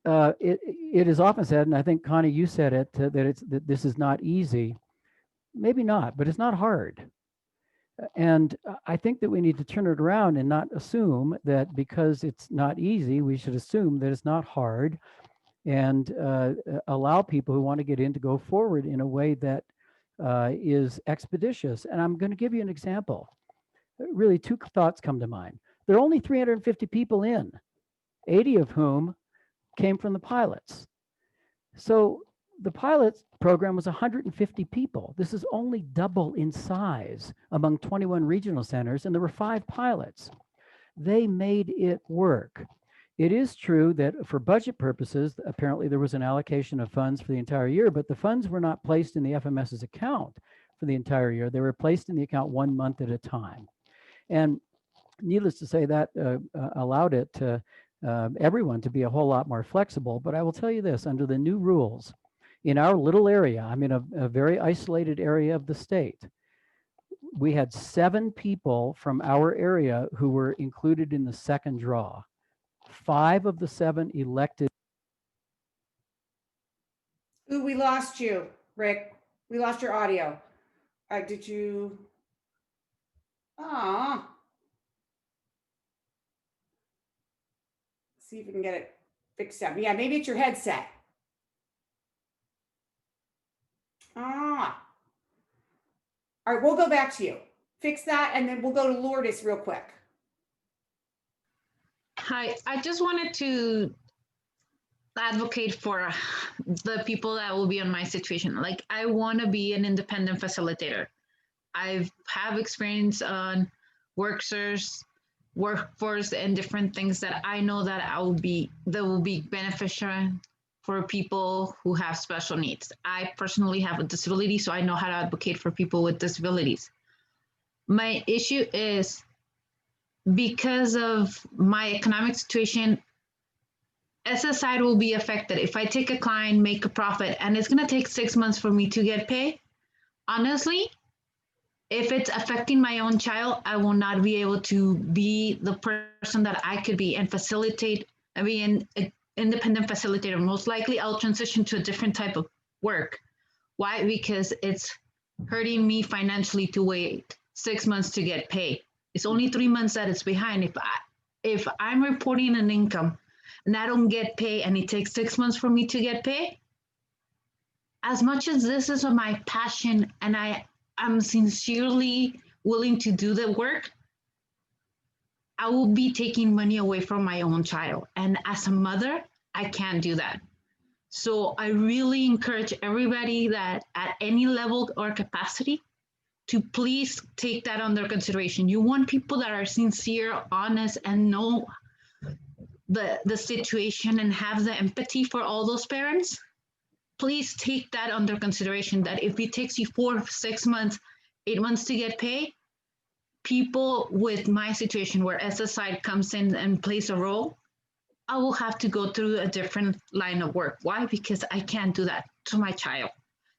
It is often said, and I think Connie, you said it, that this is not easy. Maybe not, but it's not hard. And I think that we need to turn it around and not assume that because it's not easy, we should assume that it's not hard, and allow people who want to get in to go forward in a way that is expeditious. And I'm going to give you an example. Really, 2 thoughts come to mind. There are only 350 people in, 80 of whom came from the pilots. So the pilot program was 150 people. This is only double in size among 21 regional centers, and there were 5 pilots. They made it work. It is true that for budget purposes, apparently there was an allocation of funds for the entire year, but the funds were not placed in the FMS's account for the entire year. They were placed in the account 1 month at a time. And needless to say, that allowed it to everyone to be a whole lot more flexible. But I will tell you this, under the new rules, in our little area, I'm in a very isolated area of the state, we had 7 people from our area who were included in the second draw. 5 of the 7 elected. Ooh, we lost you, Rick. We lost your audio. Did you? Ah. See if we can get it fixed up. Yeah, maybe it's your headset. Ah. All right, we'll go back to you. Fix that, and then we'll go to Lourdes real quick. Hi, I just wanted to advocate for the people that will be in my situation. Like, I want to be an independent facilitator. I have experience on workforce, and different things that I know that that will be beneficial for people who have special needs. I personally have a disability, so I know how to advocate for people with disabilities. My issue is, because of my economic situation, SSI will be affected. If I take a client, make a profit, and it's gonna take 6 months for me to get paid, honestly, if it's affecting my own child, I will not be able to be the person that I could be and facilitate, be an independent facilitator. Most likely I'll transition to a different type of work. Why? Because it's hurting me financially to wait 6 months to get paid. It's only 3 months that it's behind. If I'm reporting an income and I don't get paid and it takes 6 months for me to get paid, as much as this is my passion and I'm sincerely willing to do the work, I will be taking money away from my own child. And as a mother, I can't do that. So I really encourage everybody that at any level or capacity to please take that under consideration. You want people that are sincere, honest, and know the situation and have the empathy for all those parents. Please take that under consideration, that if it takes you 4, 6 months, 8 months to get paid, people with my situation where SSI comes in and plays a role, I will have to go through a different line of work. Why? Because I can't do that to my child.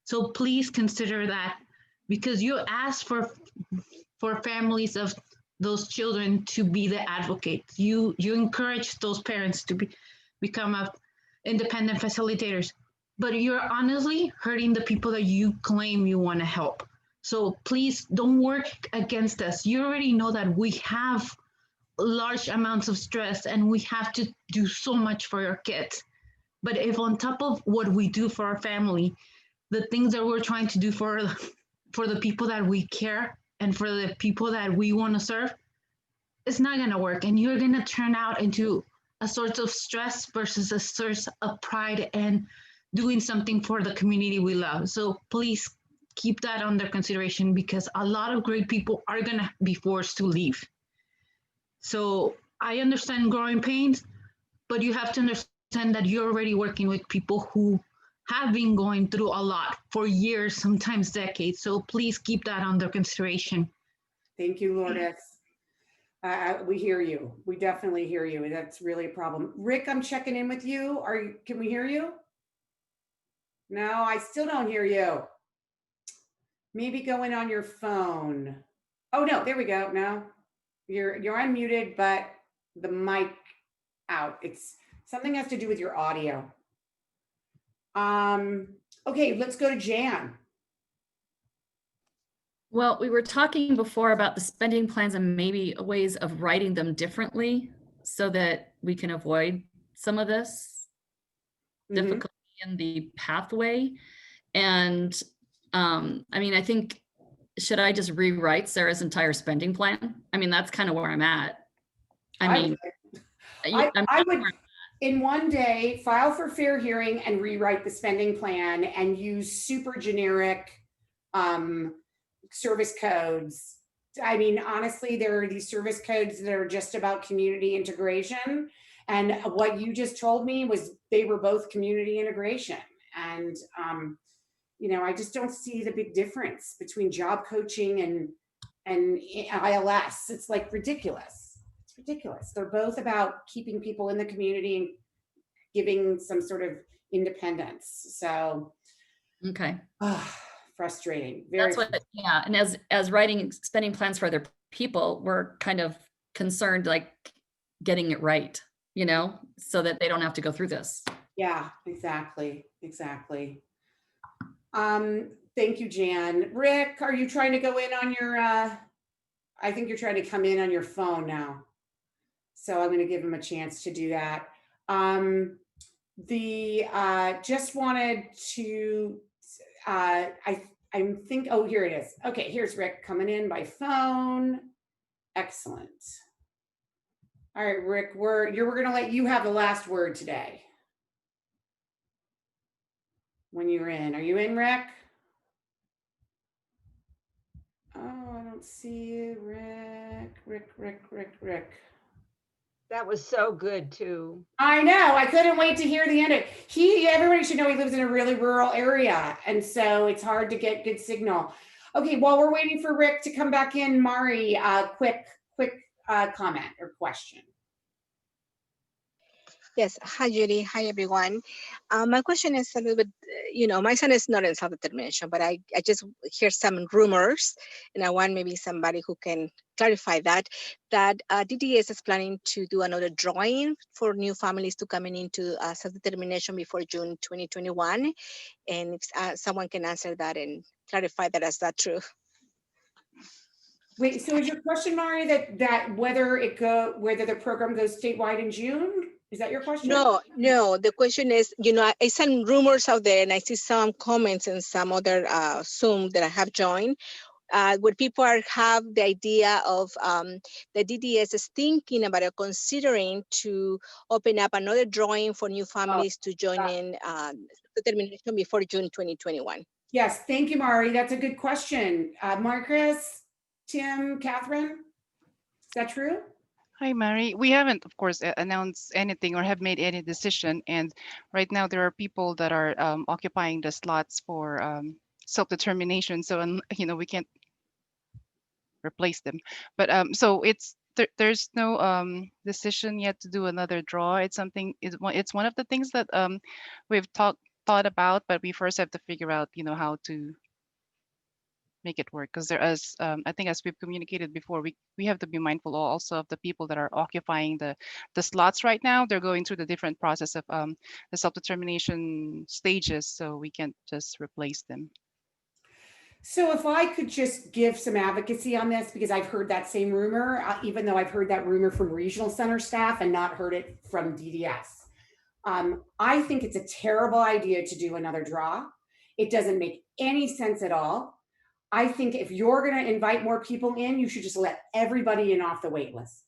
So please consider that, because you ask for families of those children to be the advocates. You encourage those parents to become independent facilitators, but you're honestly hurting the people that you claim you want to help. So please don't work against us. You already know that we have large amounts of stress and we have to do so much for your kids. But if on top of what we do for our family, the things that we're trying to do for the people that we care and for the people that we want to serve, it's not going to work. And you're going to turn out into a source of stress versus a source of pride and doing something for the community we love. So please keep that under consideration, because a lot of great people are going to be forced to leave. So I understand growing pains, but you have to understand that you're already working with people who have been going through a lot for years, sometimes decades. So please keep that under consideration. Thank you, Lourdes. We hear you. We definitely hear you. That's really a problem. Rick, I'm checking in with you. Can we hear you? No, I still don't hear you. Maybe go in on your phone. Oh no, there we go. No, you're unmuted, but the mic out. It's something has to do with your audio. Okay, let's go to Jan. Well, we were talking before about the spending plans and maybe ways of writing them differently so that we can avoid some of this difficulty in the pathway. And I mean, I think, should I just rewrite Sarah's entire spending plan? I mean, that's kind of where I'm at. I would, in one day, file for fair hearing and rewrite the spending plan and use super generic service codes I mean, honestly, there are these service codes that are just about community integration. And what you just told me was they were both community integration. And, you know, I just don't see the big difference between job coaching and ILS. It's like ridiculous. It's ridiculous. They're both about keeping people in the community and giving some sort of independence. So, okay. Frustrating. That's what, yeah. And as writing spending plans for other people, we're kind of concerned, like getting it right, you know, so that they don't have to go through this. Yeah, exactly. Exactly. Thank you, Jan. Rick, are you trying to go in on your, I think you're trying to come in on your phone now. So I'm going to give him a chance to do that. Just wanted to, I think, oh, here it is. Okay, here's Rick coming in by phone. Excellent. All right, Rick, we're going to let you have the last word today. When you're in. Are you in, Rick? Oh, I don't see you, Rick. That was so good too. I know. I couldn't wait to hear the end of it. Everybody should know he lives in a really rural area, and so it's hard to get good signal. Okay, while we're waiting for Rick to come back in, Mari, quick comment or question. Yes. Hi, Judy. Hi, everyone. My question is a little bit, my son is not in self-determination, but I just hear some rumors, and I want maybe somebody who can clarify that DDS is planning to do another drawing for new families to coming into self-determination before June 2021. And if someone can answer that and clarify that, is that true? Wait, so is your question, Mari, that whether the program goes statewide in June? Is that your question? No. The question is, I send rumors out there, and I see some comments in some other Zoom that I have joined, where people have the idea of the DDS is thinking about or considering to open up another drawing for new families to join in determination before June 2021. Yes, thank you, Mari. That's a good question. Maricris, Tim, Catherine, is that true? Hi, Mary. We haven't, of course, announced anything or have made any decision. And right now there are people that are occupying the slots for self-determination. So, we can't replace them. But so there's no decision yet to do another draw. It's one of the things that we've thought about, but we first have to figure out, how to make it work, because I think as we've communicated before, we have to be mindful also of the people that are occupying the slots right now. They're going through the different process of the self-determination stages, so we can't just replace them. So if I could just give some advocacy on this, because I've heard that same rumor, even though I've heard that rumor from regional center staff and not heard it from DDS. I think it's a terrible idea to do another draw. It doesn't make any sense at all. I think if you're going to invite more people in, you should just let everybody in off the wait list.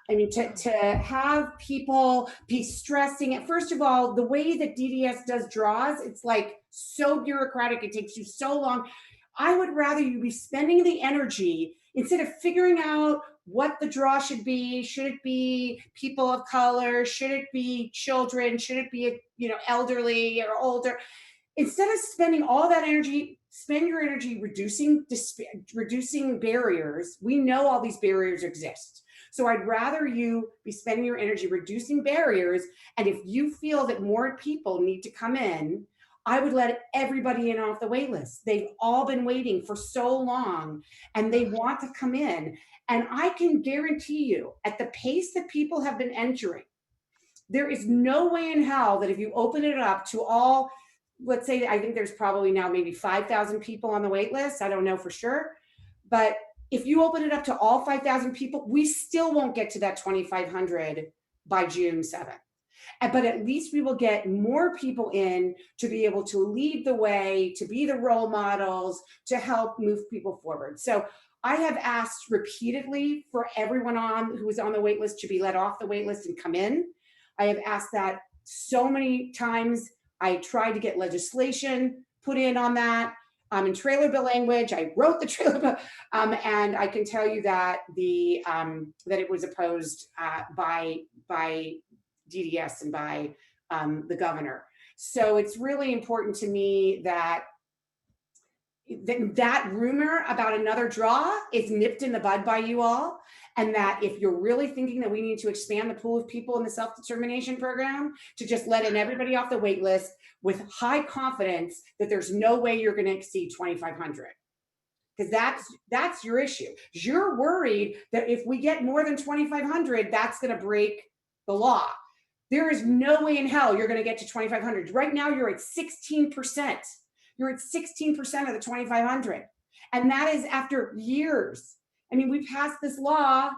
I mean, to have people be stressing it. First of all, the way that DDS does draws, it's like so bureaucratic. It takes you so long. I would rather you be spending the energy instead of figuring out what the draw should be. Should it be people of color? Should it be children? Should it be, elderly or older? Instead of spending all that energy, spend your energy reducing barriers. We know all these barriers exist. So I'd rather you be spending your energy reducing barriers. And if you feel that more people need to come in, I would let everybody in off the wait list. They've all been waiting for so long and they want to come in. And I can guarantee you, at the pace that people have been entering, there is no way in hell that if you open it up to all, let's say, I think there's probably now maybe 5,000 people on the wait list. I don't know for sure. But if you open it up to all 5,000 people, we still won't get to that 2,500 by June 7th. But at least we will get more people in to be able to lead the way, to be the role models, to help move people forward. So I have asked repeatedly for everyone who is on the wait list to be let off the wait list and come in. I have asked that so many times. I tried to get legislation put in on that. in trailer bill language. I wrote the trailer bill, and I can tell you that that it was opposed by DDS and by the governor. So it's really important to me that that rumor about another draw is nipped in the bud by you all, and that if you're really thinking that we need to expand the pool of people in the self-determination program to just let in everybody off the wait list with high confidence that there's no way you're going to exceed 2,500. Because that's your issue. You're worried that if we get more than 2,500, that's going to break the law. There is no way in hell you're going to get to 2,500. Right now, you're at 16%. You're at 16% of the 2,500. And that is after years. I mean, we passed this law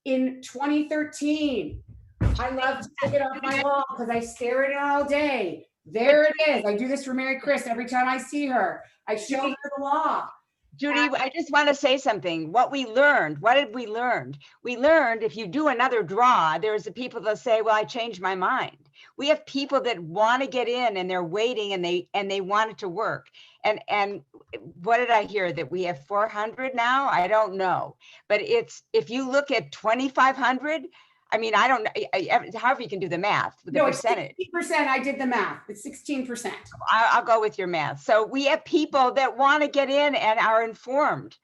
in 2013. I love to take it off my wall because I stare at it all day. There it is. I do this for Maricris every time I see her. I show her the law. Judy, I just want to say something. What we learned, what did we learn? We learned if you do another draw, there's the people that say, well, I changed my mind. We have people that want to get in and they're waiting and they want it to work. And what did I hear? That we have 400 now? I don't know. But it's, if you look at 2,500, I mean, I don't know, however you can do the math, the percentage. It's 16%, I did the math, it's 16%. I'll go with your math. So we have people that want to get in and are informed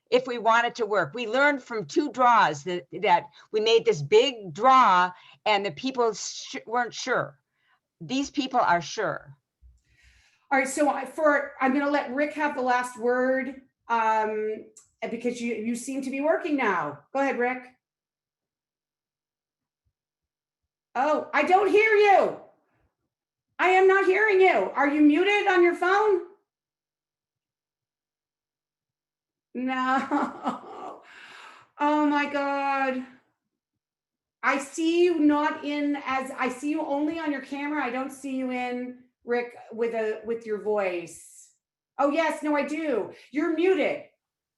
if we want it to work. We learned from 2 draws that we made this big draw and the people weren't sure. These people are sure. All right, so I'm gonna let Rick have the last word because you seem to be working now. Go ahead, Rick. Oh, I don't hear you. I am not hearing you. Are you muted on your phone? No. Oh my God. I see you I see you only on your camera. I don't see you in, Rick, with your voice. Oh yes, no, I do. You're muted.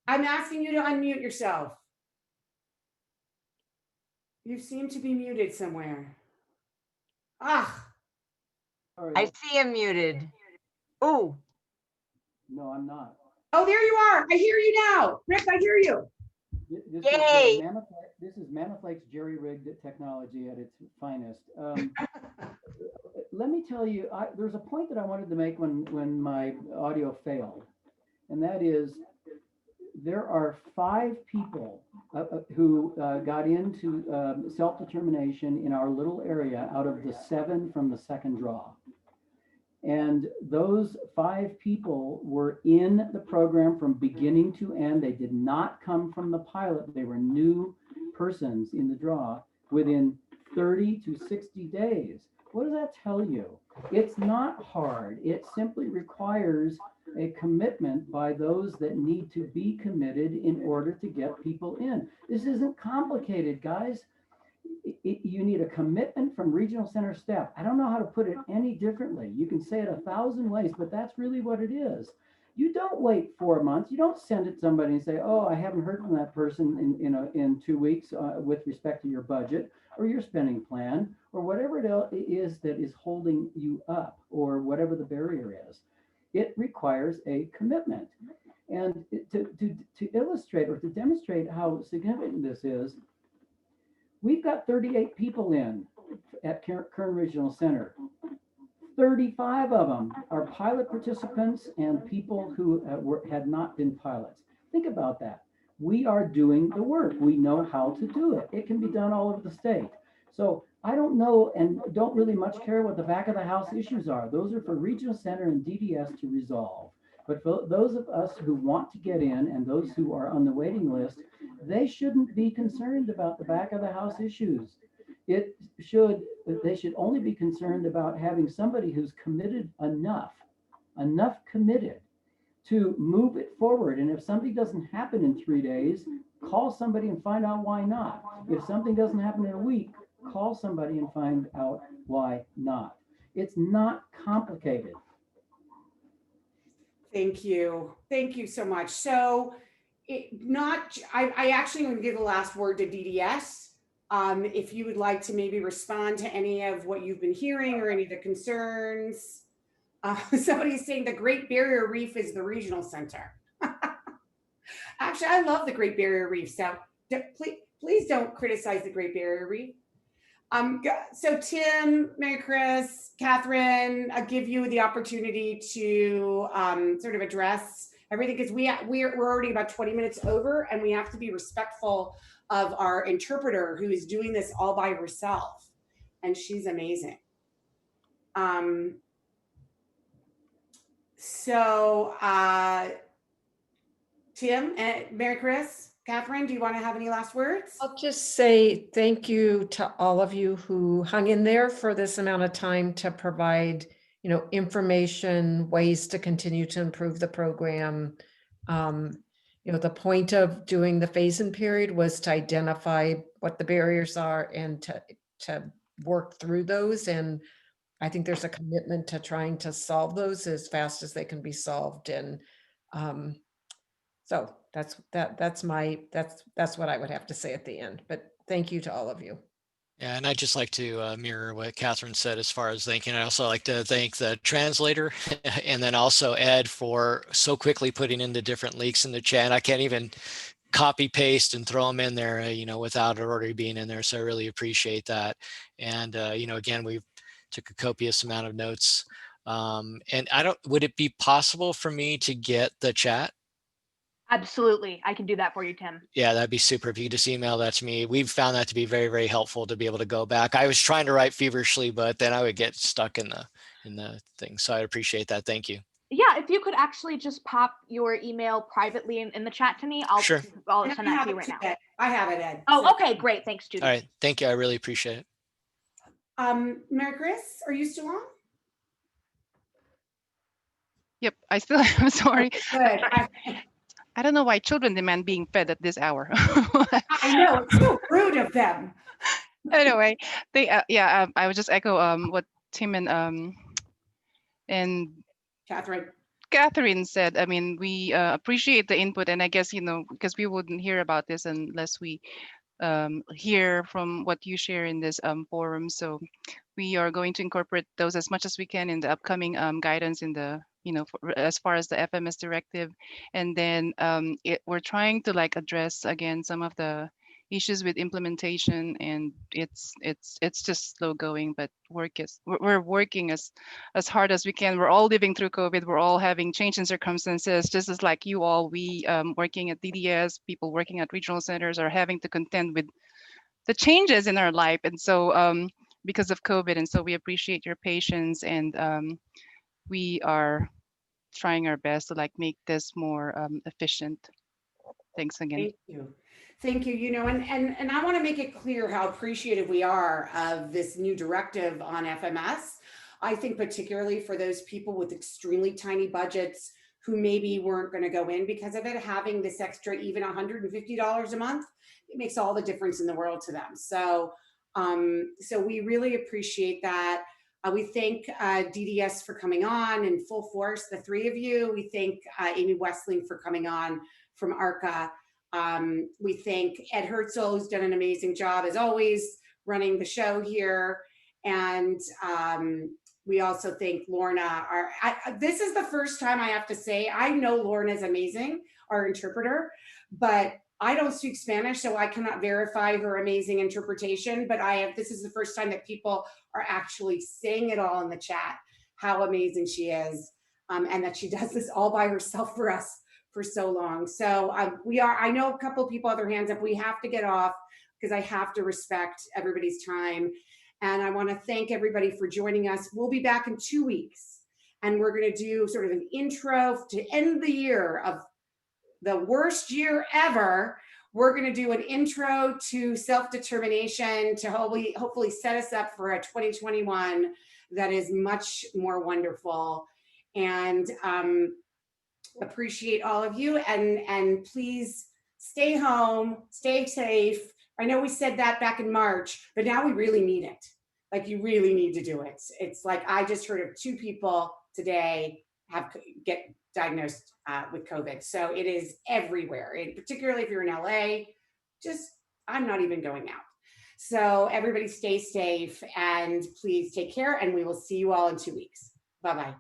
I'm asking you to unmute yourself. You seem to be muted somewhere. Ah. I see him muted. Oh. No, I'm not. Oh, there you are. I hear you now. Rick, I hear you. Yay. This is Mammoth Lake's jerry-rigged technology at its finest. Let me tell you, there's a point that I wanted to make when my audio failed, and that is there are 5 people who got into self-determination in our little area out of the 7 from the second draw. And those 5 people were in the program from beginning to end. They did not come from the pilot. They were new persons in the draw within 30 to 60 days. What does that tell you? It's not hard. It simply requires a commitment by those that need to be committed in order to get people in. This isn't complicated, guys. You need a commitment from regional center staff. I don't know how to put it any differently. You can say it 1,000 ways, but that's really what it is. You don't wait 4 months. You don't send it to somebody and say, oh, I haven't heard from that person in 2 weeks with respect to your budget or your spending plan or whatever it is that is holding you up or whatever the barrier is. It requires a commitment. And to illustrate or to demonstrate how significant this is, we've got 38 people in at Kern Regional Center. 35 of them are pilot participants and people who had not been pilots. Think about that. We are doing the work. We know how to do it. It can be done all over the state. So I don't know and don't really much care what the back of the house issues are. Those are for Regional Center and DDS to resolve. But for those of us who want to get in and those who are on the waiting list, they shouldn't be concerned about the back of the house issues. They should only be concerned about having somebody who's committed enough committed to move it forward. And if something doesn't happen in 3 days, call somebody and find out why not. If something doesn't happen in a week, call somebody and find out why not. It's not complicated. Thank you. Thank you so much. So I actually want to give the last word to DDS. If you would like to maybe respond to any of what you've been hearing or any of the concerns. Somebody's saying the Great Barrier Reef is the regional center. Actually, I love the Great Barrier Reef. So please don't criticize the Great Barrier Reef. So Tim, Maricris, Catherine, I'll give you the opportunity to sort of address everything, because we're already about 20 minutes over, and we have to be respectful of our interpreter who is doing this all by herself, and she's amazing. Tim and Maricris, Catherine, do you want to have any last words? I'll just say thank you to all of you who hung in there for this amount of time to provide, information, ways to continue to improve the program. The point of doing the phase-in period was to identify what the barriers are and to work through those. And I think there's a commitment to trying to solve those as fast as they can be solved. And so that's what I would have to say at the end, but thank you to all of you. Yeah, and I'd just like to mirror what Catherine said as far as thanking. I also like to thank the translator and then also Ed for so quickly putting in the different links in the chat. I can't even copy paste and throw them in there, without it already being in there. So I really appreciate that. And, again, we took a copious amount of notes. And would it be possible for me to get the chat? Absolutely. I can do that for you, Tim. Yeah, that'd be super. If you could just email that to me. We've found that to be very, very helpful to be able to go back. I was trying to write feverishly, but then I would get stuck in the thing. So I appreciate that. Thank you. Yeah, if you could actually just pop your email privately in the chat to me, I'll send that to you right now. I have it, Ed. Oh, okay, great. Thanks, Judy. All right. Thank you. I really appreciate it. Maricris, are you still on? Yep, I still am. Sorry. Good. I don't know why children demand being fed at this hour. I know, it's so rude of them. Anyway, I would just echo what Tim and Catherine said. I mean, we appreciate the input, and I guess because we wouldn't hear about this unless we hear from what you share in this forum. So we are going to incorporate those as much as we can in the upcoming guidance in the as far as the FMS directive. And then we're trying to address again some of the issues with implementation, and it's just slow going, but we're working as hard as we can. We're all living through COVID. We're all having change in circumstances, just as like you all. We working at DDS, people working at regional centers are having to contend with the changes in our life, and so because of COVID. And so we appreciate your patience, and we are trying our best to make this more efficient. Thanks again. Thank you. Thank you. And I want to make it clear how appreciative we are of this new directive on FMS. I think particularly for those people with extremely tiny budgets who maybe weren't going to go in because of it, having this extra even $150 a month, it makes all the difference in the world to them. So, so we really appreciate that. We thank DDS for coming on in full force, the three of you. We thank Amy Westling for coming on from ARCA. We thank Ed Herzl, who's done an amazing job as always running the show here. And we also thank Lorna. This is the first time I have to say, I know Lorna is amazing, our interpreter, but I don't speak Spanish, so I cannot verify her amazing interpretation, but this is the first time that people are actually saying it all in the chat, how amazing she is, and that she does this all by herself for us for so long. So I know a couple of people have their hands up. We have to get off because I have to respect everybody's time. And I want to thank everybody for joining us. We'll be back in 2 weeks, and we're going to do sort of an intro to end the year of the worst year ever. We're going to do an intro to self-determination to hopefully set us up for a 2021 that is much more wonderful. And appreciate all of you, and please stay home, stay safe. I know we said that back in March, but now we really need it. Like, you really need to do it. It's like, I just heard of 2 people today get diagnosed with COVID. So it is everywhere, and particularly if you're in LA, I'm not even going out. So everybody stay safe and please take care, and we will see you all in 2 weeks. Bye-bye.